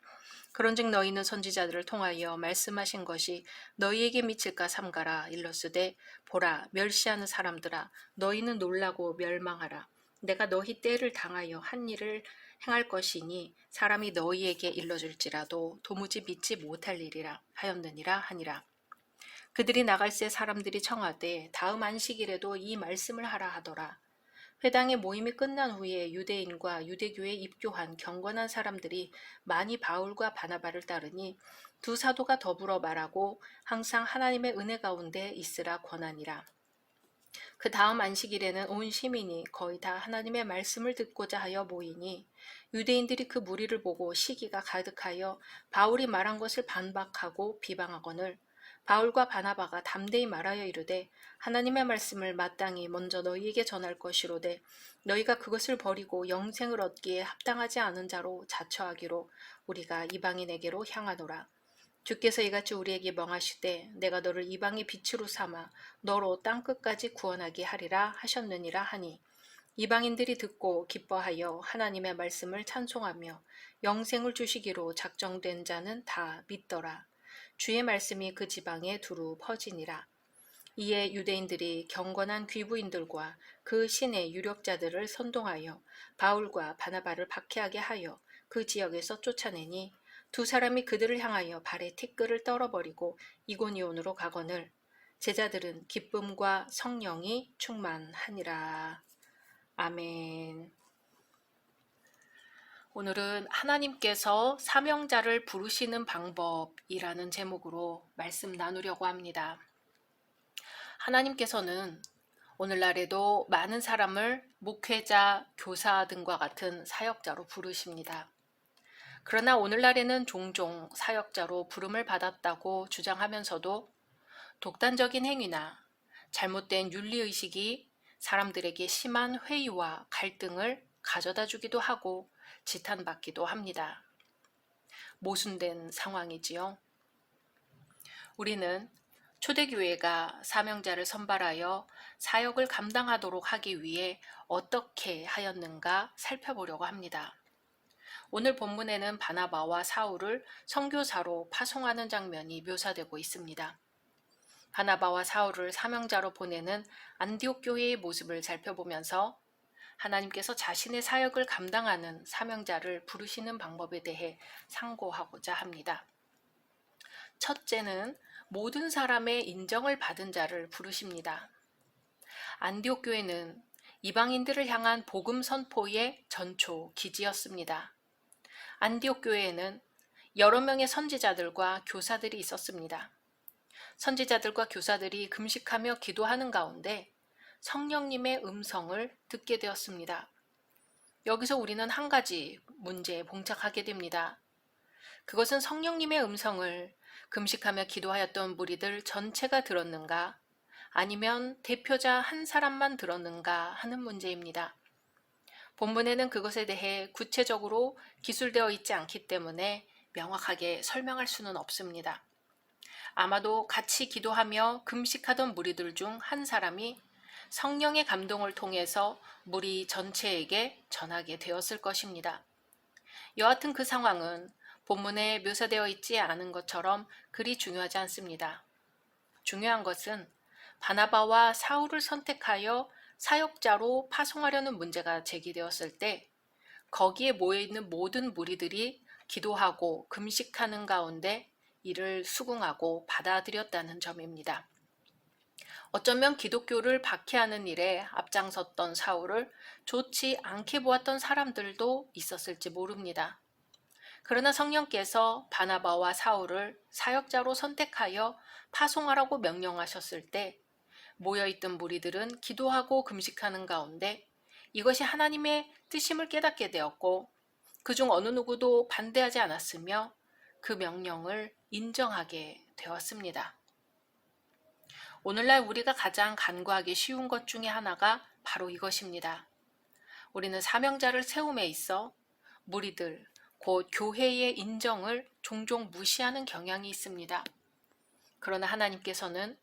그런즉 너희는 선지자들을 통하여 말씀하신 것이 너희에게 미칠까 삼가라. 일러스되 보라 멸시하는 사람들아 너희는 놀라고 멸망하라. 내가 너희 때를 당하여 한 일을 행할 것이니 사람이 너희에게 일러줄지라도 도무지 믿지 못할 일이라 하였느니라 하니라. 그들이 나갈새 사람들이 청하되 다음 안식일에도 이 말씀을 하라 하더라. 회당의 모임이 끝난 후에 유대인과 유대교에 입교한 경건한 사람들이 많이 바울과 바나바를 따르니 두 사도가 더불어 말하고 항상 하나님의 은혜 가운데 있으라 권하니라. 그 다음 안식일에는 온 시민이 거의 다 하나님의 말씀을 듣고자 하여 모이니 유대인들이 그 무리를 보고 시기가 가득하여 바울이 말한 것을 반박하고 비방하거늘 바울과 바나바가 담대히 말하여 이르되 하나님의 말씀을 마땅히 먼저 너희에게 전할 것이로되 너희가 그것을 버리고 영생을 얻기에 합당하지 않은 자로 자처하기로 우리가 이방인에게로 향하노라. 주께서 이같이 우리에게 명하시되 내가 너를 이방의 빛으로 삼아 너로 땅끝까지 구원하게 하리라 하셨느니라 하니 이방인들이 듣고 기뻐하여 하나님의 말씀을 찬송하며 영생을 주시기로 작정된 자는 다 믿더라. 주의 말씀이 그 지방에 두루 퍼지니라. 이에 유대인들이 경건한 귀부인들과 그 신의 유력자들을 선동하여 바울과 바나바를 박해하게 하여 그 지역에서 쫓아내니 두 사람이 그들을 향하여 발에 티끌을 떨어버리고 이고니온으로 가거늘 제자들은 기쁨과 성령이 충만하니라. 아멘. 오늘은 하나님께서 사명자를 부르시는 방법이라는 제목으로 말씀 나누려고 합니다. 하나님께서는 오늘날에도 많은 사람을 목회자, 교사 등과 같은 사역자로 부르십니다. 그러나 오늘날에는 종종 사역자로 부름을 받았다고 주장하면서도 독단적인 행위나 잘못된 윤리의식이 사람들에게 심한 회의와 갈등을 가져다 주기도 하고 지탄받기도 합니다. 모순된 상황이지요. 우리는 초대교회가 사명자를 선발하여 사역을 감당하도록 하기 위해 어떻게 하였는가 살펴보려고 합니다. 오늘 본문에는 바나바와 사울을 선교사로 파송하는 장면이 묘사되고 있습니다. 바나바와 사울을 사명자로 보내는 안디옥 교회의 모습을 살펴보면서 하나님께서 자신의 사역을 감당하는 사명자를 부르시는 방법에 대해 상고하고자 합니다. 첫째는 모든 사람의 인정을 받은 자를 부르십니다. 안디옥 교회는 이방인들을 향한 복음 선포의 전초 기지였습니다. 안디옥 교회에는 여러 명의 선지자들과 교사들이 있었습니다. 선지자들과 교사들이 금식하며 기도하는 가운데 성령님의 음성을 듣게 되었습니다. 여기서 우리는 한 가지 문제에 봉착하게 됩니다. 그것은 성령님의 음성을 금식하며 기도하였던 무리들 전체가 들었는가, 아니면 대표자 한 사람만 들었는가 하는 문제입니다. 본문에는 그것에 대해 구체적으로 기술되어 있지 않기 때문에 명확하게 설명할 수는 없습니다. 아마도 같이 기도하며 금식하던 무리들 중 한 사람이 성령의 감동을 통해서 무리 전체에게 전하게 되었을 것입니다. 여하튼 그 상황은 본문에 묘사되어 있지 않은 것처럼 그리 중요하지 않습니다. 중요한 것은 바나바와 사울을 선택하여 사역자로 파송하려는 문제가 제기되었을 때 거기에 모여있는 모든 무리들이 기도하고 금식하는 가운데 이를 수긍하고 받아들였다는 점입니다. 어쩌면 기독교를 박해하는 일에 앞장섰던 사울을 좋지 않게 보았던 사람들도 있었을지 모릅니다. 그러나 성령께서 바나바와 사울을 사역자로 선택하여 파송하라고 명령하셨을 때 모여있던 무리들은 기도하고 금식하는 가운데 이것이 하나님의 뜻임을 깨닫게 되었고 그중 어느 누구도 반대하지 않았으며 그 명령을 인정하게 되었습니다. 오늘날 우리가 가장 간과하기 쉬운 것 중에 하나가 바로 이것입니다. 우리는 사명자를 세움에 있어 무리들, 곧 교회의 인정을 종종 무시하는 경향이 있습니다. 그러나 하나님께서는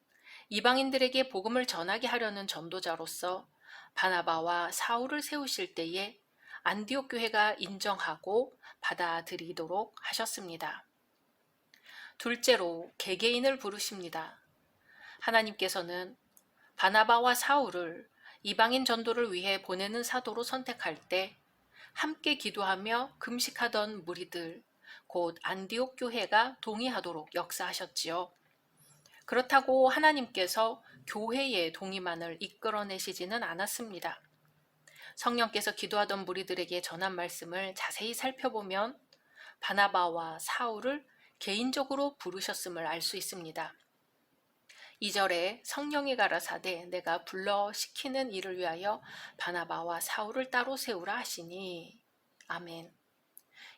이방인들에게 복음을 전하게 하려는 전도자로서 바나바와 사울을 세우실 때에 안디옥 교회가 인정하고 받아들이도록 하셨습니다. 둘째로 개개인을 부르십니다. 하나님께서는 바나바와 사울을 이방인 전도를 위해 보내는 사도로 선택할 때 함께 기도하며 금식하던 무리들, 곧 안디옥 교회가 동의하도록 역사하셨지요. 그렇다고 하나님께서 교회의 동의만을 이끌어내시지는 않았습니다. 성령께서 기도하던 무리들에게 전한 말씀을 자세히 살펴보면 바나바와 사울을 개인적으로 부르셨음을 알 수 있습니다. 2절에 성령이 가라사대 내가 불러 시키는 일을 위하여 바나바와 사울을 따로 세우라 하시니 아멘.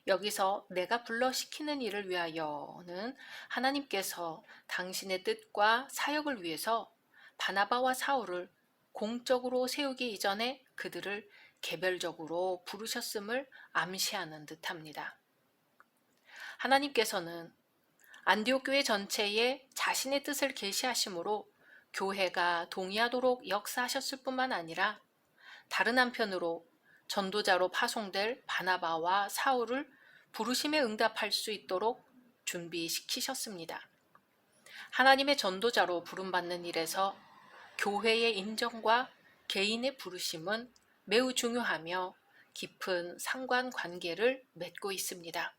여기서 내가 불러 시키는 일을 위하여는 하나님께서 당신의 뜻과 사역을 위해서 바나바와 사울을 공적으로 세우기 이전에 그들을 개별적으로 부르셨음을 암시하는 듯합니다. 하나님께서는 안디옥 교회 전체에 자신의 뜻을 계시하심으로 교회가 동의하도록 역사하셨을 뿐만 아니라 다른 한편으로 전도자로 파송될 바나바와 사울을 부르심에 응답할 수 있도록 준비시키셨습니다. 하나님의 전도자로 부름받는 일에서 교회의 인정과 개인의 부르심은 매우 중요하며 깊은 상관관계를 맺고 있습니다.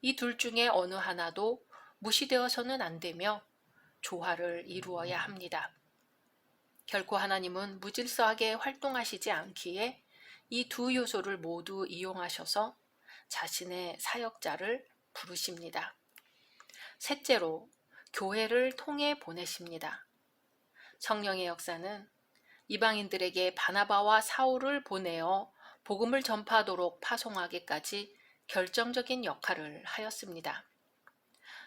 이 둘 중에 어느 하나도 무시되어서는 안 되며 조화를 이루어야 합니다. 결코 하나님은 무질서하게 활동하시지 않기에 이 두 요소를 모두 이용하셔서 자신의 사역자를 부르십니다. 셋째로, 교회를 통해 보내십니다. 성령의 역사는 이방인들에게 바나바와 사울을 보내어 복음을 전파하도록 파송하기까지 결정적인 역할을 하였습니다.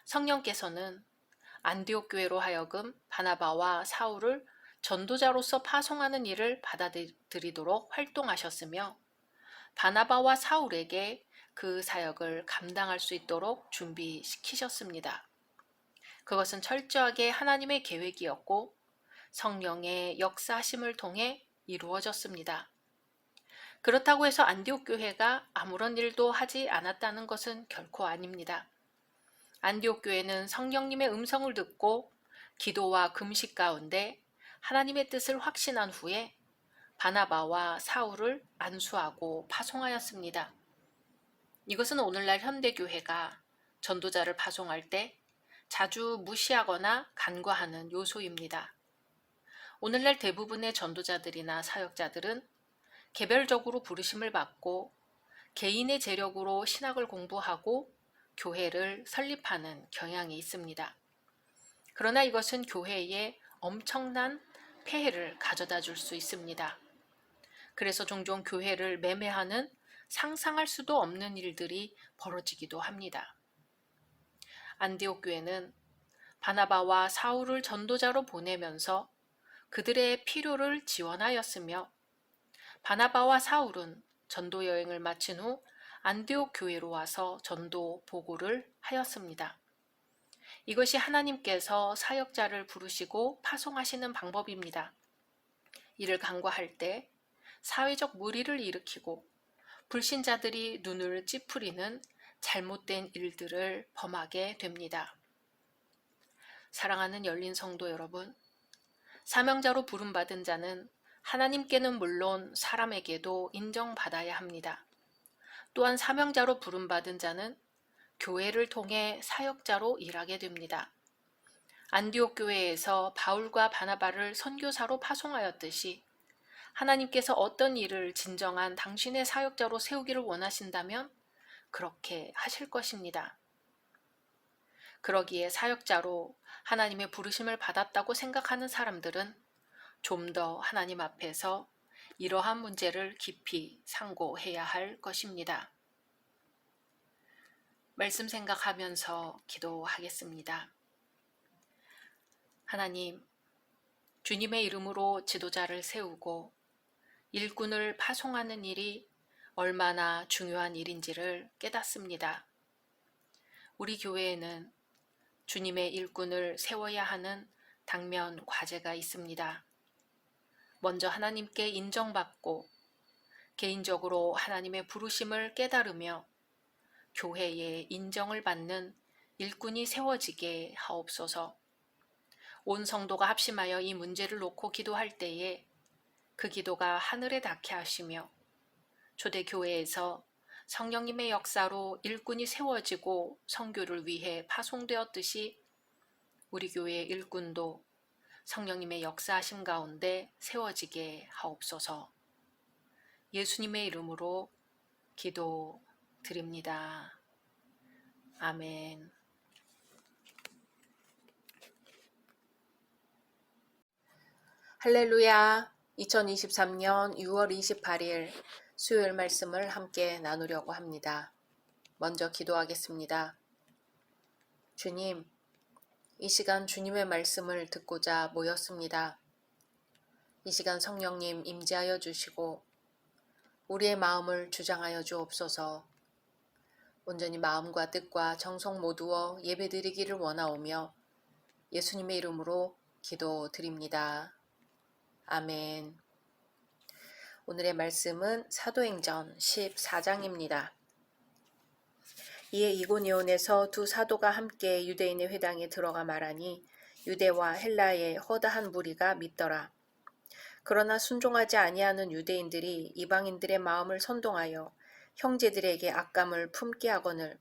성령께서는 안디옥 교회로 하여금 바나바와 사울을 전도자로서 파송하는 일을 받아들이도록 활동하셨으며 바나바와 사울에게 그 사역을 감당할 수 있도록 준비시키셨습니다. 그것은 철저하게 하나님의 계획이었고 성령의 역사하심을 통해 이루어졌습니다. 그렇다고 해서 안디옥 교회가 아무런 일도 하지 않았다는 것은 결코 아닙니다. 안디옥 교회는 성령님의 음성을 듣고 기도와 금식 가운데 하나님의 뜻을 확신한 후에 바나바와 사울을 안수하고 파송하였습니다. 이것은 오늘날 현대교회가 전도자를 파송할 때 자주 무시하거나 간과하는 요소입니다. 오늘날 대부분의 전도자들이나 사역자들은 개별적으로 부르심을 받고 개인의 재력으로 신학을 공부하고 교회를 설립하는 경향이 있습니다. 그러나 이것은 교회에 엄청난 폐해를 가져다 줄 수 있습니다. 그래서 종종 교회를 매매하는 상상할 수도 없는 일들이 벌어지기도 합니다. 안디옥 교회는 바나바와 사울을 전도자로 보내면서 그들의 필요를 지원하였으며 바나바와 사울은 전도 여행을 마친 후 안디옥 교회로 와서 전도 보고를 하였습니다. 이것이 하나님께서 사역자를 부르시고 파송하시는 방법입니다. 이를 간과할 때 사회적 무리를 일으키고 불신자들이 눈을 찌푸리는 잘못된 일들을 범하게 됩니다. 사랑하는 열린 성도 여러분, 사명자로 부름받은 자는 하나님께는 물론 사람에게도 인정받아야 합니다. 또한 사명자로 부름받은 자는 교회를 통해 사역자로 일하게 됩니다. 안디옥 교회에서 바울과 바나바를 선교사로 파송하였듯이 하나님께서 어떤 일을 진정한 당신의 사역자로 세우기를 원하신다면 그렇게 하실 것입니다. 그러기에 사역자로 하나님의 부르심을 받았다고 생각하는 사람들은 좀 더 하나님 앞에서 이러한 문제를 깊이 상고해야 할 것입니다. 말씀 생각하면서 기도하겠습니다. 하나님, 주님의 이름으로 지도자를 세우고 일꾼을 파송하는 일이 얼마나 중요한 일인지를 깨닫습니다. 우리 교회에는 주님의 일꾼을 세워야 하는 당면 과제가 있습니다. 먼저 하나님께 인정받고 개인적으로 하나님의 부르심을 깨달으며 교회에 인정을 받는 일꾼이 세워지게 하옵소서. 온 성도가 합심하여 이 문제를 놓고 기도할 때에 그 기도가 하늘에 닿게 하시며 초대교회에서 성령님의 역사로 일꾼이 세워지고 선교를 위해 파송되었듯이 우리 교회의 일꾼도 성령님의 역사하심 가운데 세워지게 하옵소서. 예수님의 이름으로 기도드립니다. 아멘. 할렐루야. 2023년 6월 28일 수요일 말씀을 함께 나누려고 합니다. 먼저 기도하겠습니다. 주님, 이 시간 주님의 말씀을 듣고자 모였습니다. 이 시간 성령님 임재하여 주시고 우리의 마음을 주장하여 주옵소서. 온전히 마음과 뜻과 정성 모두어 예배드리기를 원하오며 예수님의 이름으로 기도드립니다. 아멘. 오늘의 말씀은 사도행전 14장입니다. 이에 이고니온에서 두 사도가 함께 유대인의 회당에 들어가 말하니 유대와 헬라의 허다한 무리가 믿더라. 그러나 순종하지 아니하는 유대인들이 이방인들의 마음을 선동하여 형제들에게 악감을 품게 하거늘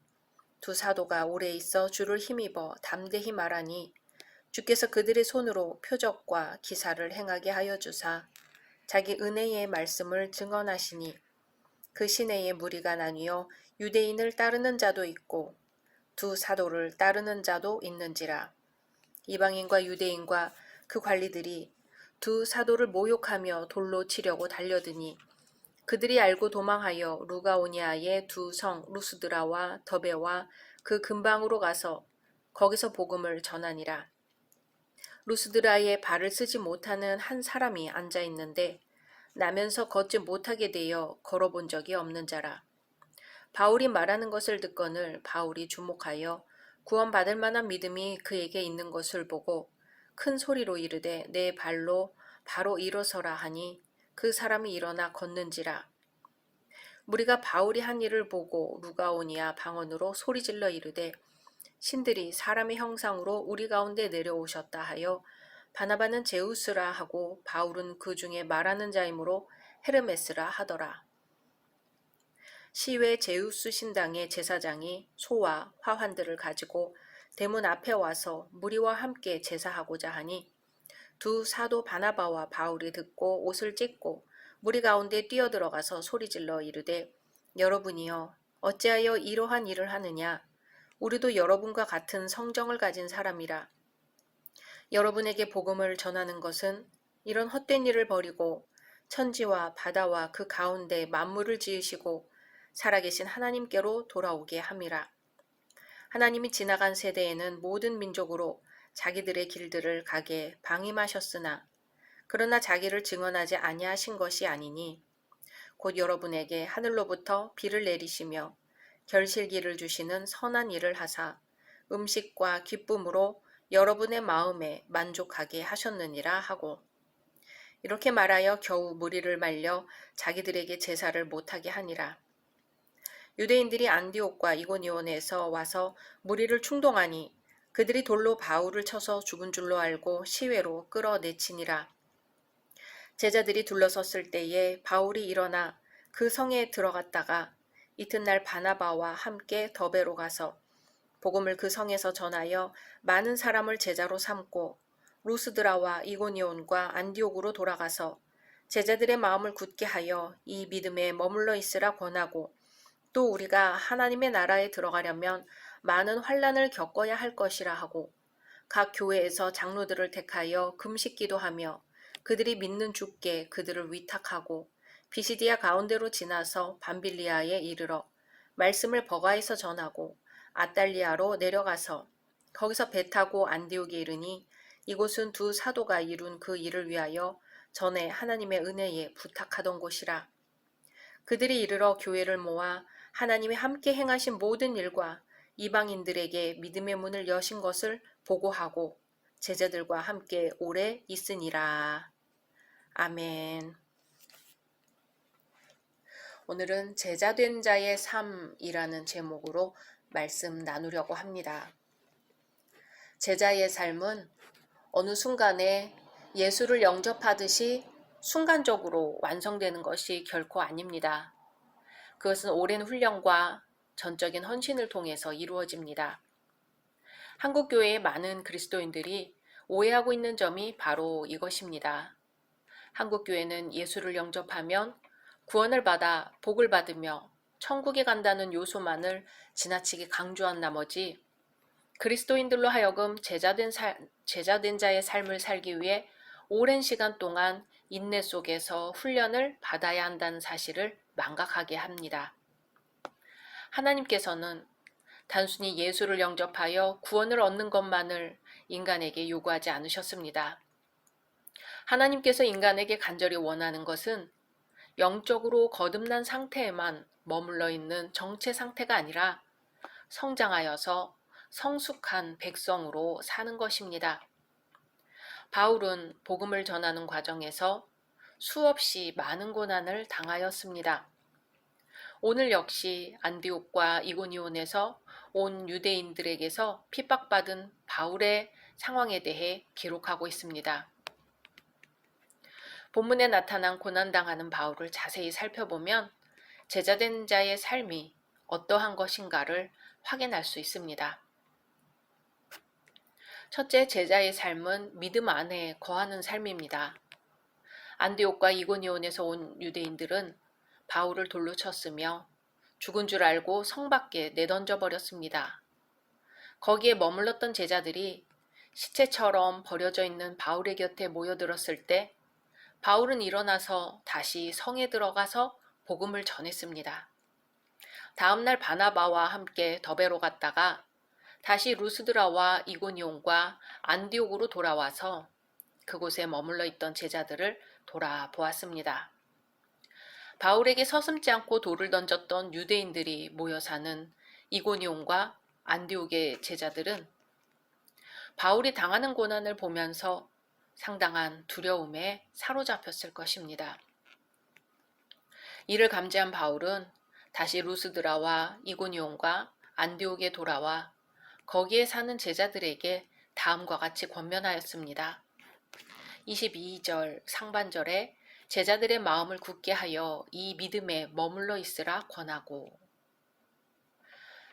두 사도가 오래 있어 주를 힘입어 담대히 말하니 주께서 그들의 손으로 표적과 기사를 행하게 하여 주사 자기 은혜의 말씀을 증언하시니 그 시내에 무리가 나뉘어 유대인을 따르는 자도 있고 두 사도를 따르는 자도 있는지라. 이방인과 유대인과 그 관리들이 두 사도를 모욕하며 돌로 치려고 달려드니 그들이 알고 도망하여 루가오니아의 두 성 루스드라와 더베와 그 근방으로 가서 거기서 복음을 전하니라. 루스드라에 발을 쓰지 못하는 한 사람이 앉아 있는데 나면서 걷지 못하게 되어 걸어본 적이 없는 자라. 바울이 말하는 것을 듣거늘 바울이 주목하여 구원받을 만한 믿음이 그에게 있는 것을 보고 큰 소리로 이르되 내 발로 바로 일어서라 하니 그 사람이 일어나 걷는지라. 무리가 바울이 한 일을 보고 루가오니아 방언으로 소리질러 이르되 신들이 사람의 형상으로 우리 가운데 내려오셨다 하여 바나바는 제우스라 하고 바울은 그 중에 말하는 자이므로 헤르메스라 하더라. 시외 제우스 신당의 제사장이 소와 화환들을 가지고 대문 앞에 와서 무리와 함께 제사하고자 하니 두 사도 바나바와 바울이 듣고 옷을 찢고 무리 가운데 뛰어들어가서 소리질러 이르되 여러분이여 어찌하여 이러한 일을 하느냐. 우리도 여러분과 같은 성정을 가진 사람이라. 여러분에게 복음을 전하는 것은 이런 헛된 일을 버리고 천지와 바다와 그 가운데 만물을 지으시고 살아계신 하나님께로 돌아오게 함이라. 하나님이 지나간 세대에는 모든 민족으로 자기들의 길들을 가게 방임하셨으나 그러나 자기를 증언하지 아니하신 것이 아니니 곧 여러분에게 하늘로부터 비를 내리시며 결실기를 주시는 선한 일을 하사 음식과 기쁨으로 여러분의 마음에 만족하게 하셨느니라 하고 이렇게 말하여 겨우 무리를 말려 자기들에게 제사를 못하게 하니라. 유대인들이 안디옥과 이고니온에서 와서 무리를 충동하니 그들이 돌로 바울을 쳐서 죽은 줄로 알고 시외로 끌어내치니라. 제자들이 둘러섰을 때에 바울이 일어나 그 성에 들어갔다가 이튿날 바나바와 함께 더베로 가서 복음을 그 성에서 전하여 많은 사람을 제자로 삼고 루스드라와 이고니온과 안디옥으로 돌아가서 제자들의 마음을 굳게 하여 이 믿음에 머물러 있으라 권하고 또 우리가 하나님의 나라에 들어가려면 많은 환난을 겪어야 할 것이라 하고 각 교회에서 장로들을 택하여 금식 기도하며 그들이 믿는 주께 그들을 위탁하고 비시디아 가운데로 지나서 밤빌리아에 이르러 말씀을 버가에서 전하고 아달리아로 내려가서 거기서 배 타고 안디옥에 이르니 이곳은 두 사도가 이룬 그 일을 위하여 전에 하나님의 은혜에 부탁하던 곳이라. 그들이 이르러 교회를 모아 하나님이 함께 행하신 모든 일과 이방인들에게 믿음의 문을 여신 것을 보고하고 제자들과 함께 오래 있으니라. 아멘. 오늘은 제자된 자의 삶이라는 제목으로 말씀 나누려고 합니다. 제자의 삶은 어느 순간에 예수를 영접하듯이 순간적으로 완성되는 것이 결코 아닙니다. 그것은 오랜 훈련과 전적인 헌신을 통해서 이루어집니다. 한국교회의 많은 그리스도인들이 오해하고 있는 점이 바로 이것입니다. 한국교회는 예수를 영접하면 구원을 받아 복을 받으며 천국에 간다는 요소만을 지나치게 강조한 나머지 그리스도인들로 하여금 제자된 자의 삶을 살기 위해 오랜 시간 동안 인내 속에서 훈련을 받아야 한다는 사실을 망각하게 합니다. 하나님께서는 단순히 예수를 영접하여 구원을 얻는 것만을 인간에게 요구하지 않으셨습니다. 하나님께서 인간에게 간절히 원하는 것은 영적으로 거듭난 상태에만 머물러 있는 정체 상태가 아니라 성장하여서 성숙한 백성으로 사는 것입니다. 바울은 복음을 전하는 과정에서 수없이 많은 고난을 당하였습니다. 오늘 역시 안디옥과 이고니온에서 온 유대인들에게서 핍박받은 바울의 상황에 대해 기록하고 있습니다. 본문에 나타난 고난당하는 바울을 자세히 살펴보면 제자된 자의 삶이 어떠한 것인가를 확인할 수 있습니다. 첫째, 제자의 삶은 믿음 안에 거하는 삶입니다. 안디옥과 이고니온에서 온 유대인들은 바울을 돌로 쳤으며 죽은 줄 알고 성 밖에 내던져 버렸습니다. 거기에 머물렀던 제자들이 시체처럼 버려져 있는 바울의 곁에 모여들었을 때 바울은 일어나서 다시 성에 들어가서 복음을 전했습니다. 다음날 바나바와 함께 더베로 갔다가 다시 루스드라와 이고니온과 안디옥으로 돌아와서 그곳에 머물러 있던 제자들을 돌아보았습니다. 바울에게 서슴지 않고 돌을 던졌던 유대인들이 모여 사는 이고니온과 안디옥의 제자들은 바울이 당하는 고난을 보면서 상당한 두려움에 사로잡혔을 것입니다. 이를 감지한 바울은 다시 루스드라와 이고니온과 안디옥에 돌아와 거기에 사는 제자들에게 다음과 같이 권면하였습니다. 22절 상반절에 제자들의 마음을 굳게 하여 이 믿음에 머물러 있으라 권하고.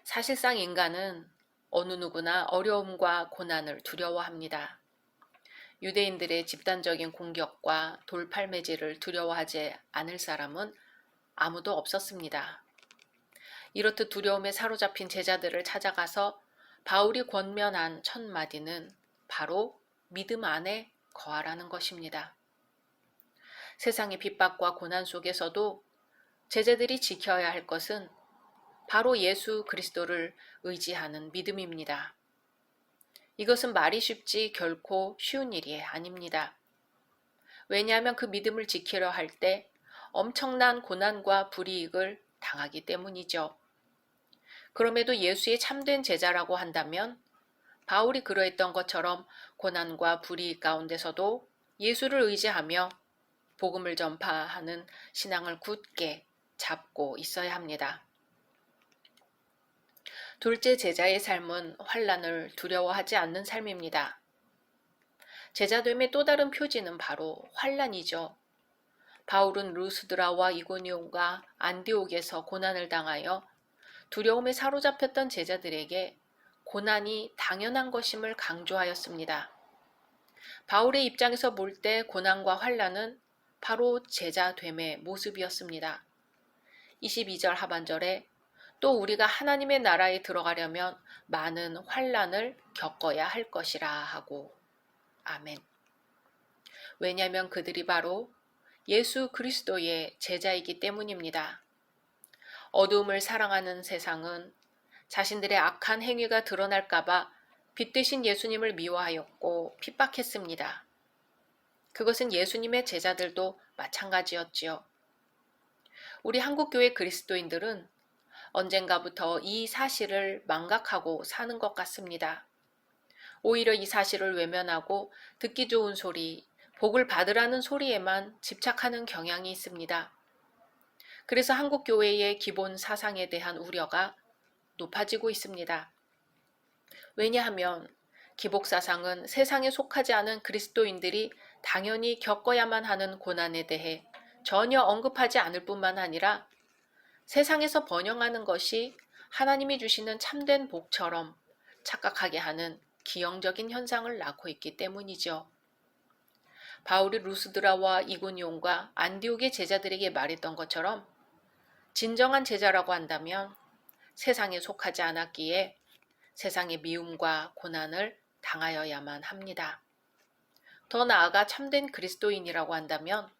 사실상 인간은 어느 누구나 어려움과 고난을 두려워합니다. 유대인들의 집단적인 공격과 돌팔매질을 두려워하지 않을 사람은 아무도 없었습니다. 이렇듯 두려움에 사로잡힌 제자들을 찾아가서 바울이 권면한 첫 마디는 바로 믿음 안에 거하라는 것입니다. 세상의 핍박과 고난 속에서도 제자들이 지켜야 할 것은 바로 예수 그리스도를 의지하는 믿음입니다. 이것은 말이 쉽지 결코 쉬운 일이 아닙니다. 왜냐하면 그 믿음을 지키려 할 때 엄청난 고난과 불이익을 당하기 때문이죠. 그럼에도 예수의 참된 제자라고 한다면 바울이 그러했던 것처럼 고난과 불이익 가운데서도 예수를 의지하며 복음을 전파하는 신앙을 굳게 잡고 있어야 합니다. 둘째, 제자의 삶은 환난을 두려워하지 않는 삶입니다. 제자됨의 또 다른 표지는 바로 환난이죠. 바울은 루스드라와 이고니온과 안디옥에서 고난을 당하여 두려움에 사로잡혔던 제자들에게 고난이 당연한 것임을 강조하였습니다. 바울의 입장에서 볼 때 고난과 환난은 바로 제자됨의 모습이었습니다. 22절 하반절에 또 우리가 하나님의 나라에 들어가려면 많은 환난을 겪어야 할 것이라 하고. 아멘. 왜냐하면 그들이 바로 예수 그리스도의 제자이기 때문입니다. 어두움을 사랑하는 세상은 자신들의 악한 행위가 드러날까봐 빛 되신 예수님을 미워하였고 핍박했습니다. 그것은 예수님의 제자들도 마찬가지였지요. 우리 한국교회 그리스도인들은 언젠가부터 이 사실을 망각하고 사는 것 같습니다. 오히려 이 사실을 외면하고 듣기 좋은 소리, 복을 받으라는 소리에만 집착하는 경향이 있습니다. 그래서 한국교회의 기본 사상에 대한 우려가 높아지고 있습니다. 왜냐하면 기복사상은 세상에 속하지 않은 그리스도인들이 당연히 겪어야만 하는 고난에 대해 전혀 언급하지 않을 뿐만 아니라 세상에서 번영하는 것이 하나님이 주시는 참된 복처럼 착각하게 하는 기형적인 현상을 낳고 있기 때문이죠. 바울이 루스드라와 이고니온과 안디옥의 제자들에게 말했던 것처럼 진정한 제자라고 한다면 세상에 속하지 않았기에 세상의 미움과 고난을 당하여야만 합니다. 더 나아가 참된 그리스도인이라고 한다면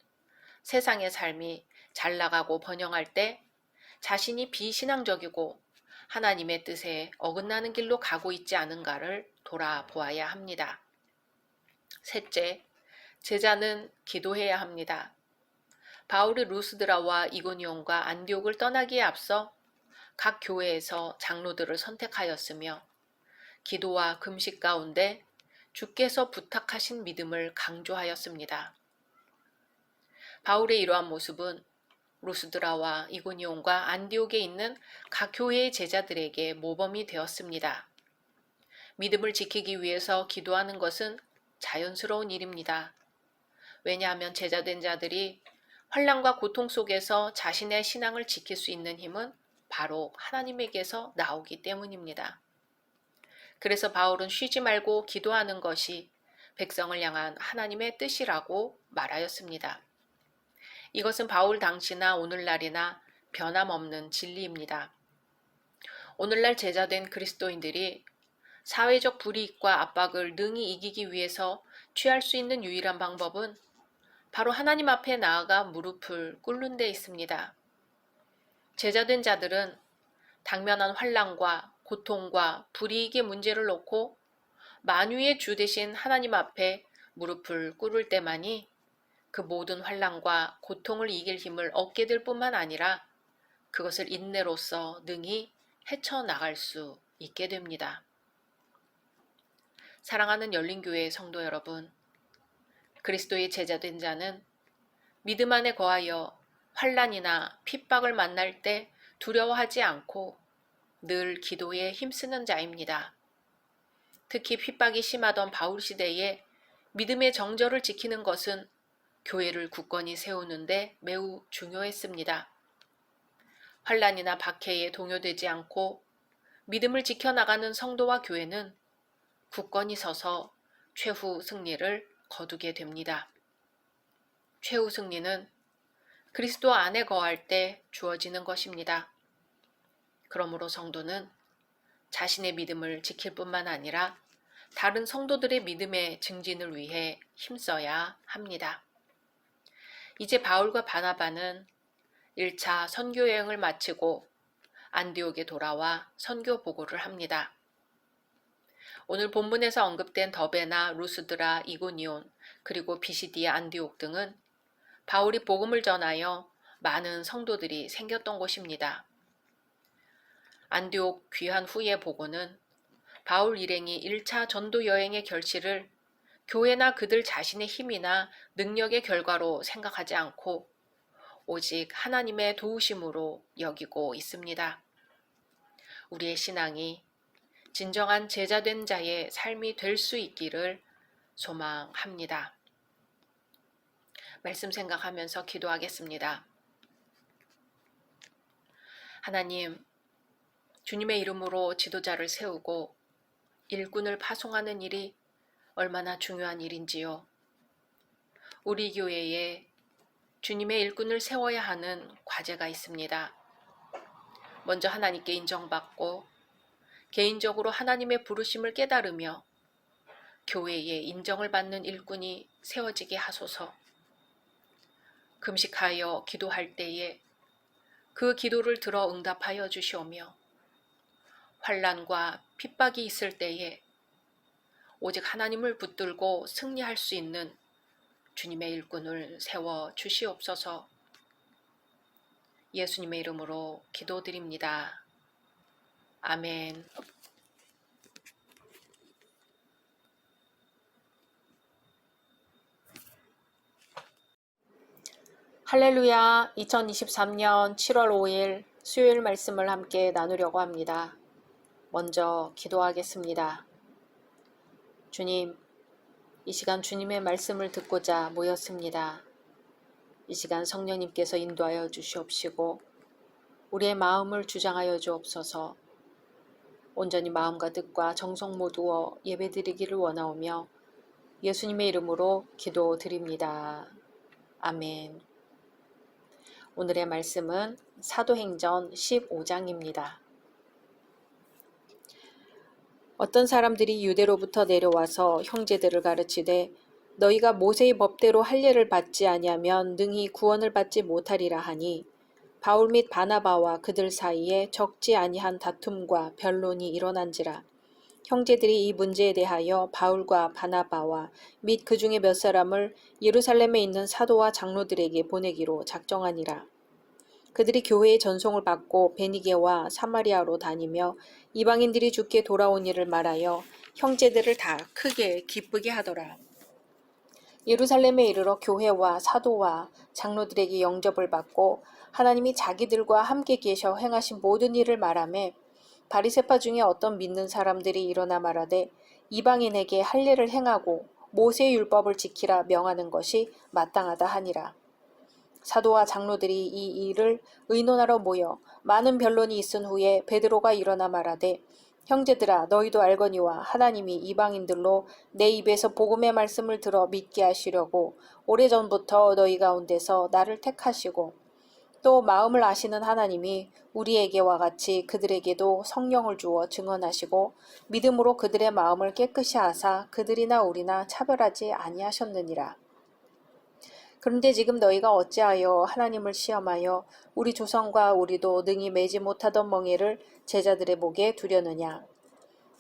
세상의 삶이 잘 나가고 번영할 때 자신이 비신앙적이고 하나님의 뜻에 어긋나는 길로 가고 있지 않은가를 돌아보아야 합니다. 셋째, 제자는 기도해야 합니다. 바울이 루스드라와 이고니온과 안디옥을 떠나기에 앞서 각 교회에서 장로들을 선택하였으며 기도와 금식 가운데 주께서 부탁하신 믿음을 강조하였습니다. 바울의 이러한 모습은 루스드라와 이고니온과 안디옥에 있는 각 교회의 제자들에게 모범이 되었습니다. 믿음을 지키기 위해서 기도하는 것은 자연스러운 일입니다. 왜냐하면 제자된 자들이 환난과 고통 속에서 자신의 신앙을 지킬 수 있는 힘은 바로 하나님에게서 나오기 때문입니다. 그래서 바울은 쉬지 말고 기도하는 것이 백성을 향한 하나님의 뜻이라고 말하였습니다. 이것은 바울 당시나 오늘날이나 변함없는 진리입니다. 오늘날 제자된 그리스도인들이 사회적 불이익과 압박을 능히 이기기 위해서 취할 수 있는 유일한 방법은 바로 하나님 앞에 나아가 무릎을 꿇는 데 있습니다. 제자된 자들은 당면한 환난과 고통과 불이익의 문제를 놓고 만유의 주 되신 하나님 앞에 무릎을 꿇을 때만이 그 모든 환난과 고통을 이길 힘을 얻게 될 뿐만 아니라 그것을 인내로써 능히 헤쳐나갈 수 있게 됩니다. 사랑하는 열린교회의 성도 여러분, 그리스도의 제자된 자는 믿음 안에 거하여 환난이나 핍박을 만날 때 두려워하지 않고 늘 기도에 힘쓰는 자입니다. 특히 핍박이 심하던 바울 시대에 믿음의 정절을 지키는 것은 교회를 굳건히 세우는데 매우 중요했습니다. 환난이나 박해에 동요되지 않고 믿음을 지켜나가는 성도와 교회는 굳건히 서서 최후 승리를 거두게 됩니다. 최후 승리는 그리스도 안에 거할 때 주어지는 것입니다. 그러므로 성도는 자신의 믿음을 지킬 뿐만 아니라 다른 성도들의 믿음의 증진을 위해 힘써야 합니다. 이제 바울과 바나바는 1차 선교 여행을 마치고 안디옥에 돌아와 선교 보고를 합니다. 오늘 본문에서 언급된 더베나, 루스드라, 이고니온, 그리고 비시디아, 안디옥 등은 바울이 복음을 전하여 많은 성도들이 생겼던 곳입니다. 안디옥 귀환 후의 보고는 바울 일행이 1차 전도 여행의 결실을 교회나 그들 자신의 힘이나 능력의 결과로 생각하지 않고 오직 하나님의 도우심으로 여기고 있습니다. 우리의 신앙이 진정한 제자된 자의 삶이 될 수 있기를 소망합니다. 말씀 생각하면서 기도하겠습니다. 하나님, 주님의 이름으로 지도자를 세우고 일꾼을 파송하는 일이 얼마나 중요한 일인지요. 우리 교회에 주님의 일꾼을 세워야 하는 과제가 있습니다. 먼저 하나님께 인정받고 개인적으로 하나님의 부르심을 깨달으며 교회에 인정을 받는 일꾼이 세워지게 하소서. 금식하여 기도할 때에 그 기도를 들어 응답하여 주시오며 환난과 핍박이 있을 때에 오직 하나님을 붙들고 승리할 수 있는 주님의 일꾼을 세워 주시옵소서. 예수님의 이름으로 기도드립니다. 아멘. 할렐루야. 2023년 7월 5일 수요일 말씀을 함께 나누려고 합니다. 먼저 기도하겠습니다. 주님, 이 시간 주님의 말씀을 듣고자 모였습니다. 이 시간 성령님께서 인도하여 주시옵시고 우리의 마음을 주장하여 주옵소서. 온전히 마음과 뜻과 정성 모두어 예배드리기를 원하오며 예수님의 이름으로 기도드립니다. 아멘. 오늘의 말씀은 사도행전 15장입니다. 어떤 사람들이 유대로부터 내려와서 형제들을 가르치되 너희가 모세의 법대로 할례를 받지 아니하면 능히 구원을 받지 못하리라 하니 바울 및 바나바와 그들 사이에 적지 아니한 다툼과 변론이 일어난지라. 형제들이 이 문제에 대하여 바울과 바나바와 및 그 중에 몇 사람을 예루살렘에 있는 사도와 장로들에게 보내기로 작정하니라. 그들이 교회의 전송을 받고 베니게와 사마리아로 다니며 이방인들이 주께 돌아온 일을 말하여 형제들을 다 크게 기쁘게 하더라. 예루살렘에 이르러 교회와 사도와 장로들에게 영접을 받고 하나님이 자기들과 함께 계셔 행하신 모든 일을 말하며 바리새파 중에 어떤 믿는 사람들이 일어나 말하되 이방인에게 할례를 행하고 모세의 율법을 지키라 명하는 것이 마땅하다 하니라. 사도와 장로들이 이 일을 의논하러 모여 많은 변론이 있은 후에 베드로가 일어나 말하되 형제들아 너희도 알거니와 하나님이 이방인들로 내 입에서 복음의 말씀을 들어 믿게 하시려고 오래전부터 너희 가운데서 나를 택하시고 또 마음을 아시는 하나님이 우리에게와 같이 그들에게도 성령을 주어 증언하시고 믿음으로 그들의 마음을 깨끗이 하사 그들이나 우리나 차별하지 아니하셨느니라. 그런데 지금 너희가 어찌하여 하나님을 시험하여 우리 조상과 우리도 능히 매지 못하던 멍에를 제자들의 목에 두려느냐.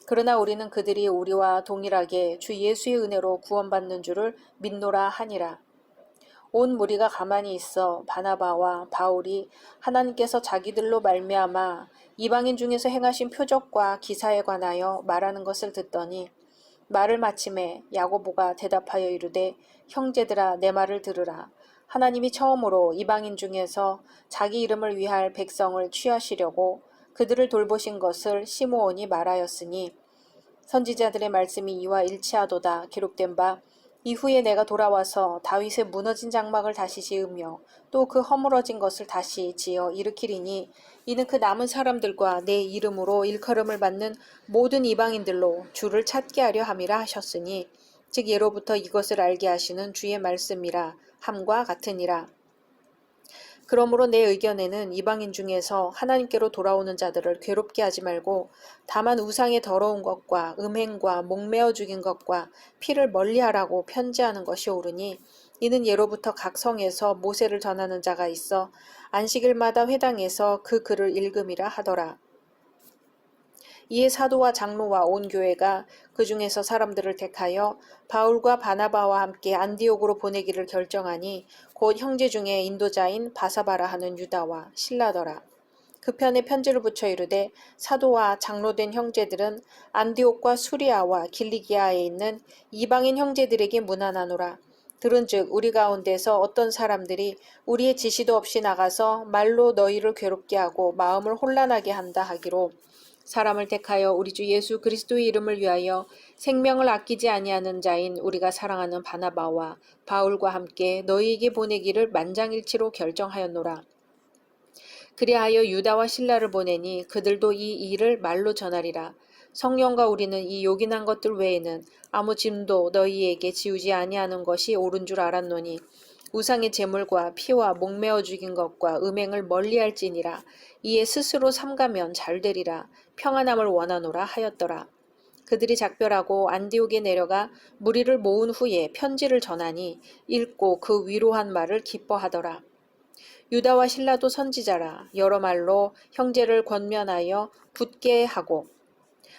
그러나 우리는 그들이 우리와 동일하게 주 예수의 은혜로 구원받는 줄을 믿노라 하니라. 온 무리가 가만히 있어 바나바와 바울이 하나님께서 자기들로 말미암아 이방인 중에서 행하신 표적과 기사에 관하여 말하는 것을 듣더니 말을 마침에 야고보가 대답하여 이르되 형제들아 내 말을 들으라. 하나님이 처음으로 이방인 중에서 자기 이름을 위할 백성을 취하시려고 그들을 돌보신 것을 시므온이 말하였으니 선지자들의 말씀이 이와 일치하도다 기록된 바 이후에 내가 돌아와서 다윗의 무너진 장막을 다시 지으며 또 그 허물어진 것을 다시 지어 일으키리니 이는 그 남은 사람들과 내 이름으로 일컬음을 받는 모든 이방인들로 주를 찾게 하려 함이라 하셨으니 즉 예로부터 이것을 알게 하시는 주의 말씀이라 함과 같으니라. 그러므로 내 의견에는 이방인 중에서 하나님께로 돌아오는 자들을 괴롭게 하지 말고 다만 우상의 더러운 것과 음행과 목매어 죽인 것과 피를 멀리하라고 편지하는 것이 옳으니 이는 예로부터 각 성에서 모세를 전하는 자가 있어 안식일마다 회당에서 그 글을 읽음이라 하더라. 이에 사도와 장로와 온 교회가 그 중에서 사람들을 택하여 바울과 바나바와 함께 안디옥으로 보내기를 결정하니 곧 형제 중에 인도자인 바사바라 하는 유다와 실라더라. 그 편에 편지를 붙여 이르되 사도와 장로된 형제들은 안디옥과 수리아와 길리기아에 있는 이방인 형제들에게 문안하노라. 들은즉 우리 가운데서 어떤 사람들이 우리의 지시도 없이 나가서 말로 너희를 괴롭게 하고 마음을 혼란하게 한다 하기로 사람을 택하여 우리 주 예수 그리스도의 이름을 위하여 생명을 아끼지 아니하는 자인 우리가 사랑하는 바나바와 바울과 함께 너희에게 보내기를 만장일치로 결정하였노라. 그리하여 유다와 실라를 보내니 그들도 이 일을 말로 전하리라. 성령과 우리는 이 요긴한 것들 외에는 아무 짐도 너희에게 지우지 아니하는 것이 옳은 줄 알았노니 우상의 제물과 피와 목매어 죽인 것과 음행을 멀리할지니라. 이에 스스로 삼가면 잘되리라. 평안함을 원하노라 하였더라. 그들이 작별하고 안디옥에 내려가 무리를 모은 후에 편지를 전하니 읽고 그 위로한 말을 기뻐하더라. 유다와 실라도 선지자라. 여러 말로 형제를 권면하여 굳게 하고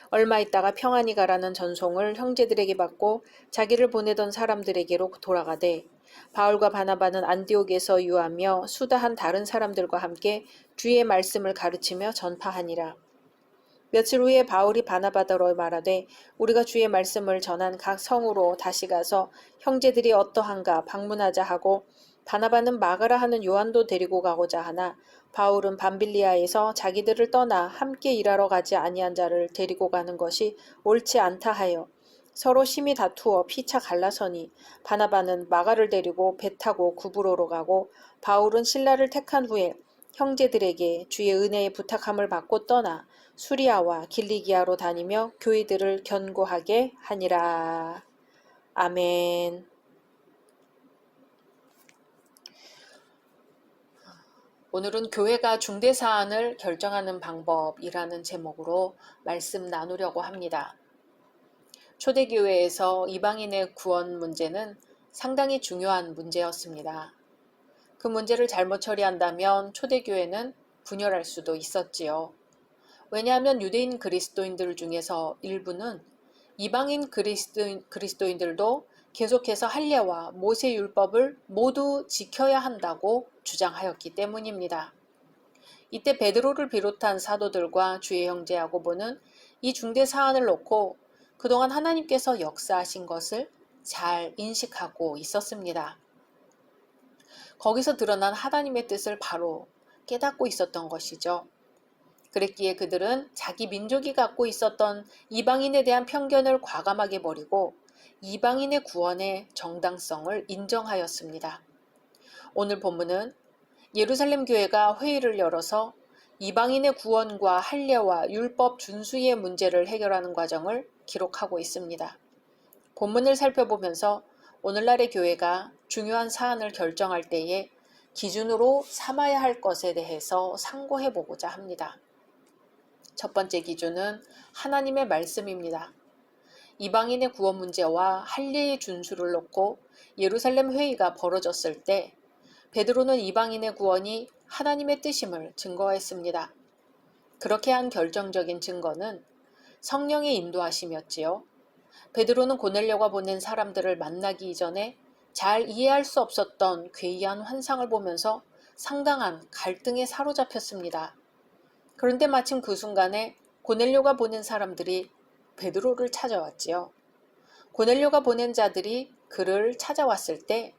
얼마 있다가 평안히 가라는 전송을 형제들에게 받고 자기를 보내던 사람들에게로 돌아가되 바울과 바나바는 안디옥에서 유하며 수다한 다른 사람들과 함께 주의 말씀을 가르치며 전파하니라. 며칠 후에 바울이 바나바더러 말하되 우리가 주의 말씀을 전한 각 성으로 다시 가서 형제들이 어떠한가 방문하자 하고 바나바는 마가라 하는 요한도 데리고 가고자 하나 바울은 밤빌리아에서 자기들을 떠나 함께 일하러 가지 아니한 자를 데리고 가는 것이 옳지 않다 하여 서로 심히 다투어 피차 갈라서니 바나바는 마가를 데리고 배 타고 구브로로 가고 바울은 실라를 택한 후에 형제들에게 주의 은혜의 부탁함을 받고 떠나 수리아와 길리기아로 다니며 교회들을 견고하게 하니라. 아멘. 오늘은 교회가 중대사안을 결정하는 방법이라는 제목으로 말씀 나누려고 합니다. 초대교회에서 이방인의 구원 문제는 상당히 중요한 문제였습니다. 그 문제를 잘못 처리한다면 초대교회는 분열할 수도 있었지요. 왜냐하면 유대인 그리스도인들 중에서 일부는 이방인 그리스도인들도 계속해서 할례와 모세 율법을 모두 지켜야 한다고 주장하였기 때문입니다. 이때 베드로를 비롯한 사도들과 주의 형제 야고보는 이 중대 사안을 놓고 그동안 하나님께서 역사하신 것을 잘 인식하고 있었습니다. 거기서 드러난 하나님의 뜻을 바로 깨닫고 있었던 것이죠. 그랬기에 그들은 자기 민족이 갖고 있었던 이방인에 대한 편견을 과감하게 버리고 이방인의 구원의 정당성을 인정하였습니다. 오늘 본문은 예루살렘 교회가 회의를 열어서 이방인의 구원과 할례와 율법 준수의 문제를 해결하는 과정을 기록하고 있습니다. 본문을 살펴보면서 오늘날의 교회가 중요한 사안을 결정할 때에 기준으로 삼아야 할 것에 대해서 상고해 보고자 합니다. 첫 번째 기준은 하나님의 말씀입니다. 이방인의 구원 문제와 할례의 준수를 놓고 예루살렘 회의가 벌어졌을 때 베드로는 이방인의 구원이 하나님의 뜻임을 증거했습니다. 그렇게 한 결정적인 증거는 성령의 인도하심이었지요. 베드로는 고넬료가 보낸 사람들을 만나기 이전에 잘 이해할 수 없었던 괴이한 환상을 보면서 상당한 갈등에 사로잡혔습니다. 그런데 마침 그 순간에 고넬료가 보낸 사람들이 베드로를 찾아왔지요. 고넬료가 보낸 자들이 그를 찾아왔을 때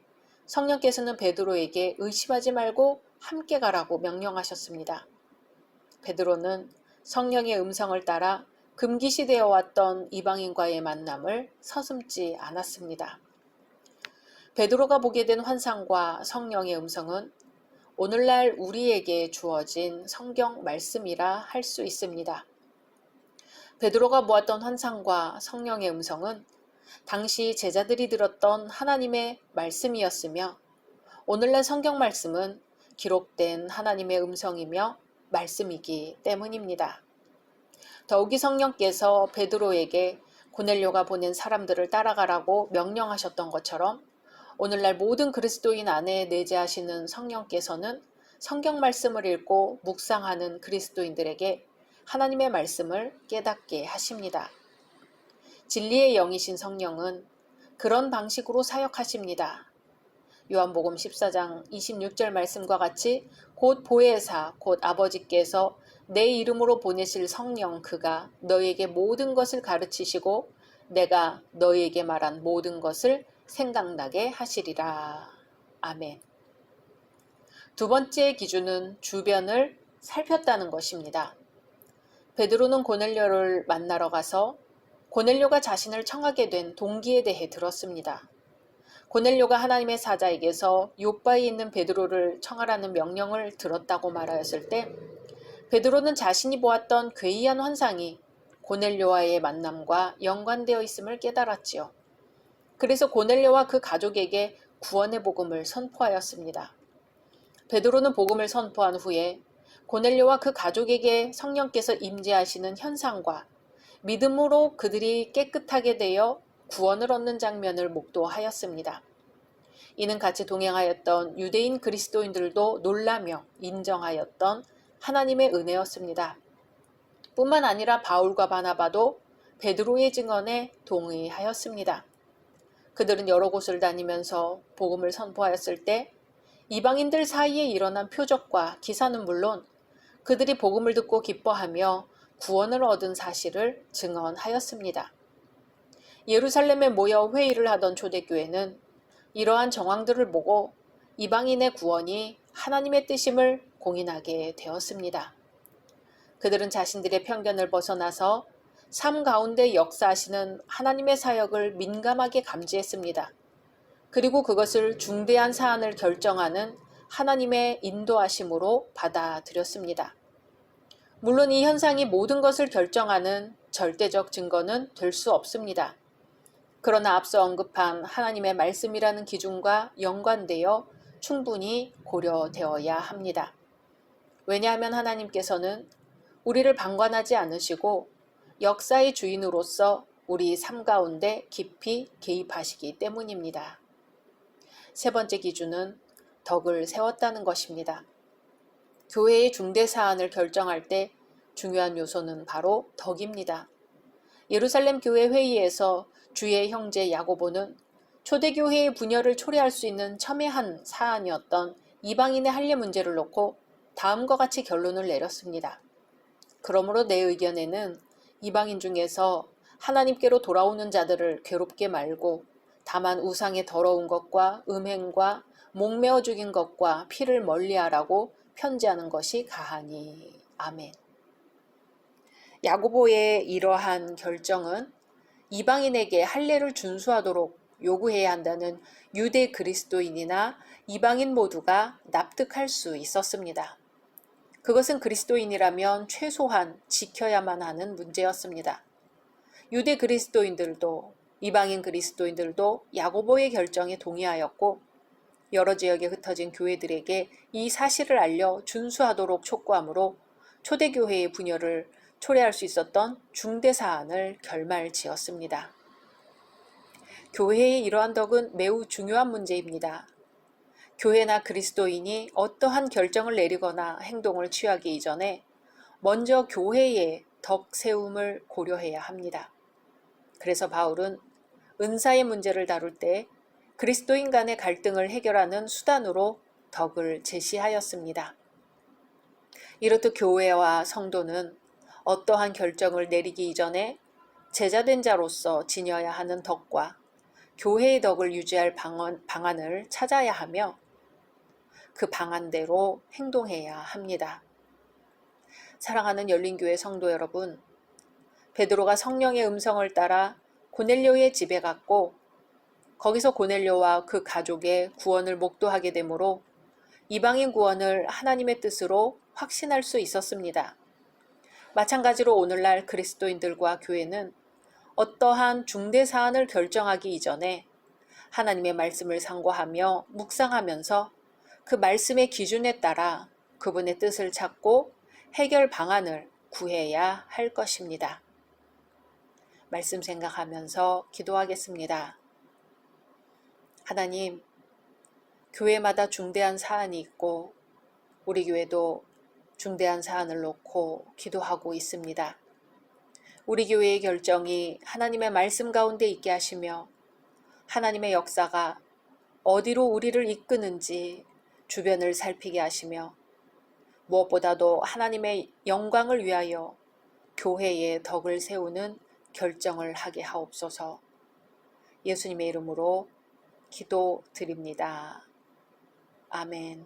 성령께서는 베드로에게 의심하지 말고 함께 가라고 명령하셨습니다. 베드로는 성령의 음성을 따라 금기시되어 왔던 이방인과의 만남을 서슴지 않았습니다. 베드로가 보게 된 환상과 성령의 음성은 오늘날 우리에게 주어진 성경 말씀이라 할 수 있습니다. 베드로가 보았던 환상과 성령의 음성은 당시 제자들이 들었던 하나님의 말씀이었으며 오늘날 성경 말씀은 기록된 하나님의 음성이며 말씀이기 때문입니다. 더욱이 성령께서 베드로에게 고넬료가 보낸 사람들을 따라가라고 명령하셨던 것처럼 오늘날 모든 그리스도인 안에 내재하시는 성령께서는 성경 말씀을 읽고 묵상하는 그리스도인들에게 하나님의 말씀을 깨닫게 하십니다. 진리의 영이신 성령은 그런 방식으로 사역하십니다. 요한복음 14장 26절 말씀과 같이 곧 보혜사 곧 아버지께서 내 이름으로 보내실 성령 그가 너에게 모든 것을 가르치시고 내가 너에게 말한 모든 것을 생각나게 하시리라. 아멘. 두 번째 기준은 주변을 살폈다는 것입니다. 베드로는 고넬료를 만나러 가서 고넬료가 자신을 청하게 된 동기에 대해 들었습니다. 고넬료가 하나님의 사자에게서 요바에 있는 베드로를 청하라는 명령을 들었다고 말하였을 때 베드로는 자신이 보았던 괴이한 환상이 고넬료와의 만남과 연관되어 있음을 깨달았지요. 그래서 고넬료와 그 가족에게 구원의 복음을 선포하였습니다. 베드로는 복음을 선포한 후에 고넬료와 그 가족에게 성령께서 임재하시는 현상과 믿음으로 그들이 깨끗하게 되어 구원을 얻는 장면을 목도하였습니다. 이는 같이 동행하였던 유대인 그리스도인들도 놀라며 인정하였던 하나님의 은혜였습니다. 뿐만 아니라 바울과 바나바도 베드로의 증언에 동의하였습니다. 그들은 여러 곳을 다니면서 복음을 선포하였을 때 이방인들 사이에 일어난 표적과 기사는 물론 그들이 복음을 듣고 기뻐하며 구원을 얻은 사실을 증언하였습니다. 예루살렘에 모여 회의를 하던 초대교회는 이러한 정황들을 보고 이방인의 구원이 하나님의 뜻임을 공인하게 되었습니다. 그들은 자신들의 편견을 벗어나서 삶 가운데 역사하시는 하나님의 사역을 민감하게 감지했습니다. 그리고 그것을 중대한 사안을 결정하는 하나님의 인도하심으로 받아들였습니다. 물론 이 현상이 모든 것을 결정하는 절대적 증거는 될 수 없습니다. 그러나 앞서 언급한 하나님의 말씀이라는 기준과 연관되어 충분히 고려되어야 합니다. 왜냐하면 하나님께서는 우리를 방관하지 않으시고 역사의 주인으로서 우리 삶 가운데 깊이 개입하시기 때문입니다. 세 번째 기준은 덕을 세웠다는 것입니다. 교회의 중대 사안을 결정할 때 중요한 요소는 바로 덕입니다. 예루살렘 교회 회의에서 주의 형제 야고보는 초대교회의 분열을 초래할 수 있는 첨예한 사안이었던 이방인의 할례 문제를 놓고 다음과 같이 결론을 내렸습니다. 그러므로 내 의견에는 이방인 중에서 하나님께로 돌아오는 자들을 괴롭게 말고 다만 우상의 더러운 것과 음행과 목매어 죽인 것과 피를 멀리하라고 편지하는 것이 가하니. 아멘. 야고보의 이러한 결정은 이방인에게 할례를 준수하도록 요구해야 한다는 유대 그리스도인이나 이방인 모두가 납득할 수 있었습니다. 그것은 그리스도인이라면 최소한 지켜야만 하는 문제였습니다. 유대 그리스도인들도 이방인 그리스도인들도 야고보의 결정에 동의하였고 여러 지역에 흩어진 교회들에게 이 사실을 알려 준수하도록 촉구하므로 초대교회의 분열을 초래할 수 있었던 중대 사안을 결말지었습니다. 교회의 이러한 덕은 매우 중요한 문제입니다. 교회나 그리스도인이 어떠한 결정을 내리거나 행동을 취하기 이전에 먼저 교회의 덕 세움을 고려해야 합니다. 그래서 바울은 은사의 문제를 다룰 때 그리스도인 간의 갈등을 해결하는 수단으로 덕을 제시하였습니다. 이렇듯 교회와 성도는 어떠한 결정을 내리기 이전에 제자된 자로서 지녀야 하는 덕과 교회의 덕을 유지할 방안을 찾아야 하며 그 방안대로 행동해야 합니다. 사랑하는 열린교회 성도 여러분, 베드로가 성령의 음성을 따라 고넬료의 집에 갔고 거기서 고넬료와 그 가족의 구원을 목도하게 되므로 이방인 구원을 하나님의 뜻으로 확신할 수 있었습니다. 마찬가지로 오늘날 그리스도인들과 교회는 어떠한 중대 사안을 결정하기 이전에 하나님의 말씀을 상고하며 묵상하면서 그 말씀의 기준에 따라 그분의 뜻을 찾고 해결 방안을 구해야 할 것입니다. 말씀 생각하면서 기도하겠습니다. 하나님, 교회마다 중대한 사안이 있고 우리 교회도 중대한 사안을 놓고 기도하고 있습니다. 우리 교회의 결정이 하나님의 말씀 가운데 있게 하시며 하나님의 역사가 어디로 우리를 이끄는지 주변을 살피게 하시며 무엇보다도 하나님의 영광을 위하여 교회의 덕을 세우는 결정을 하게 하옵소서. 예수님의 이름으로 기도드립니다. 아멘.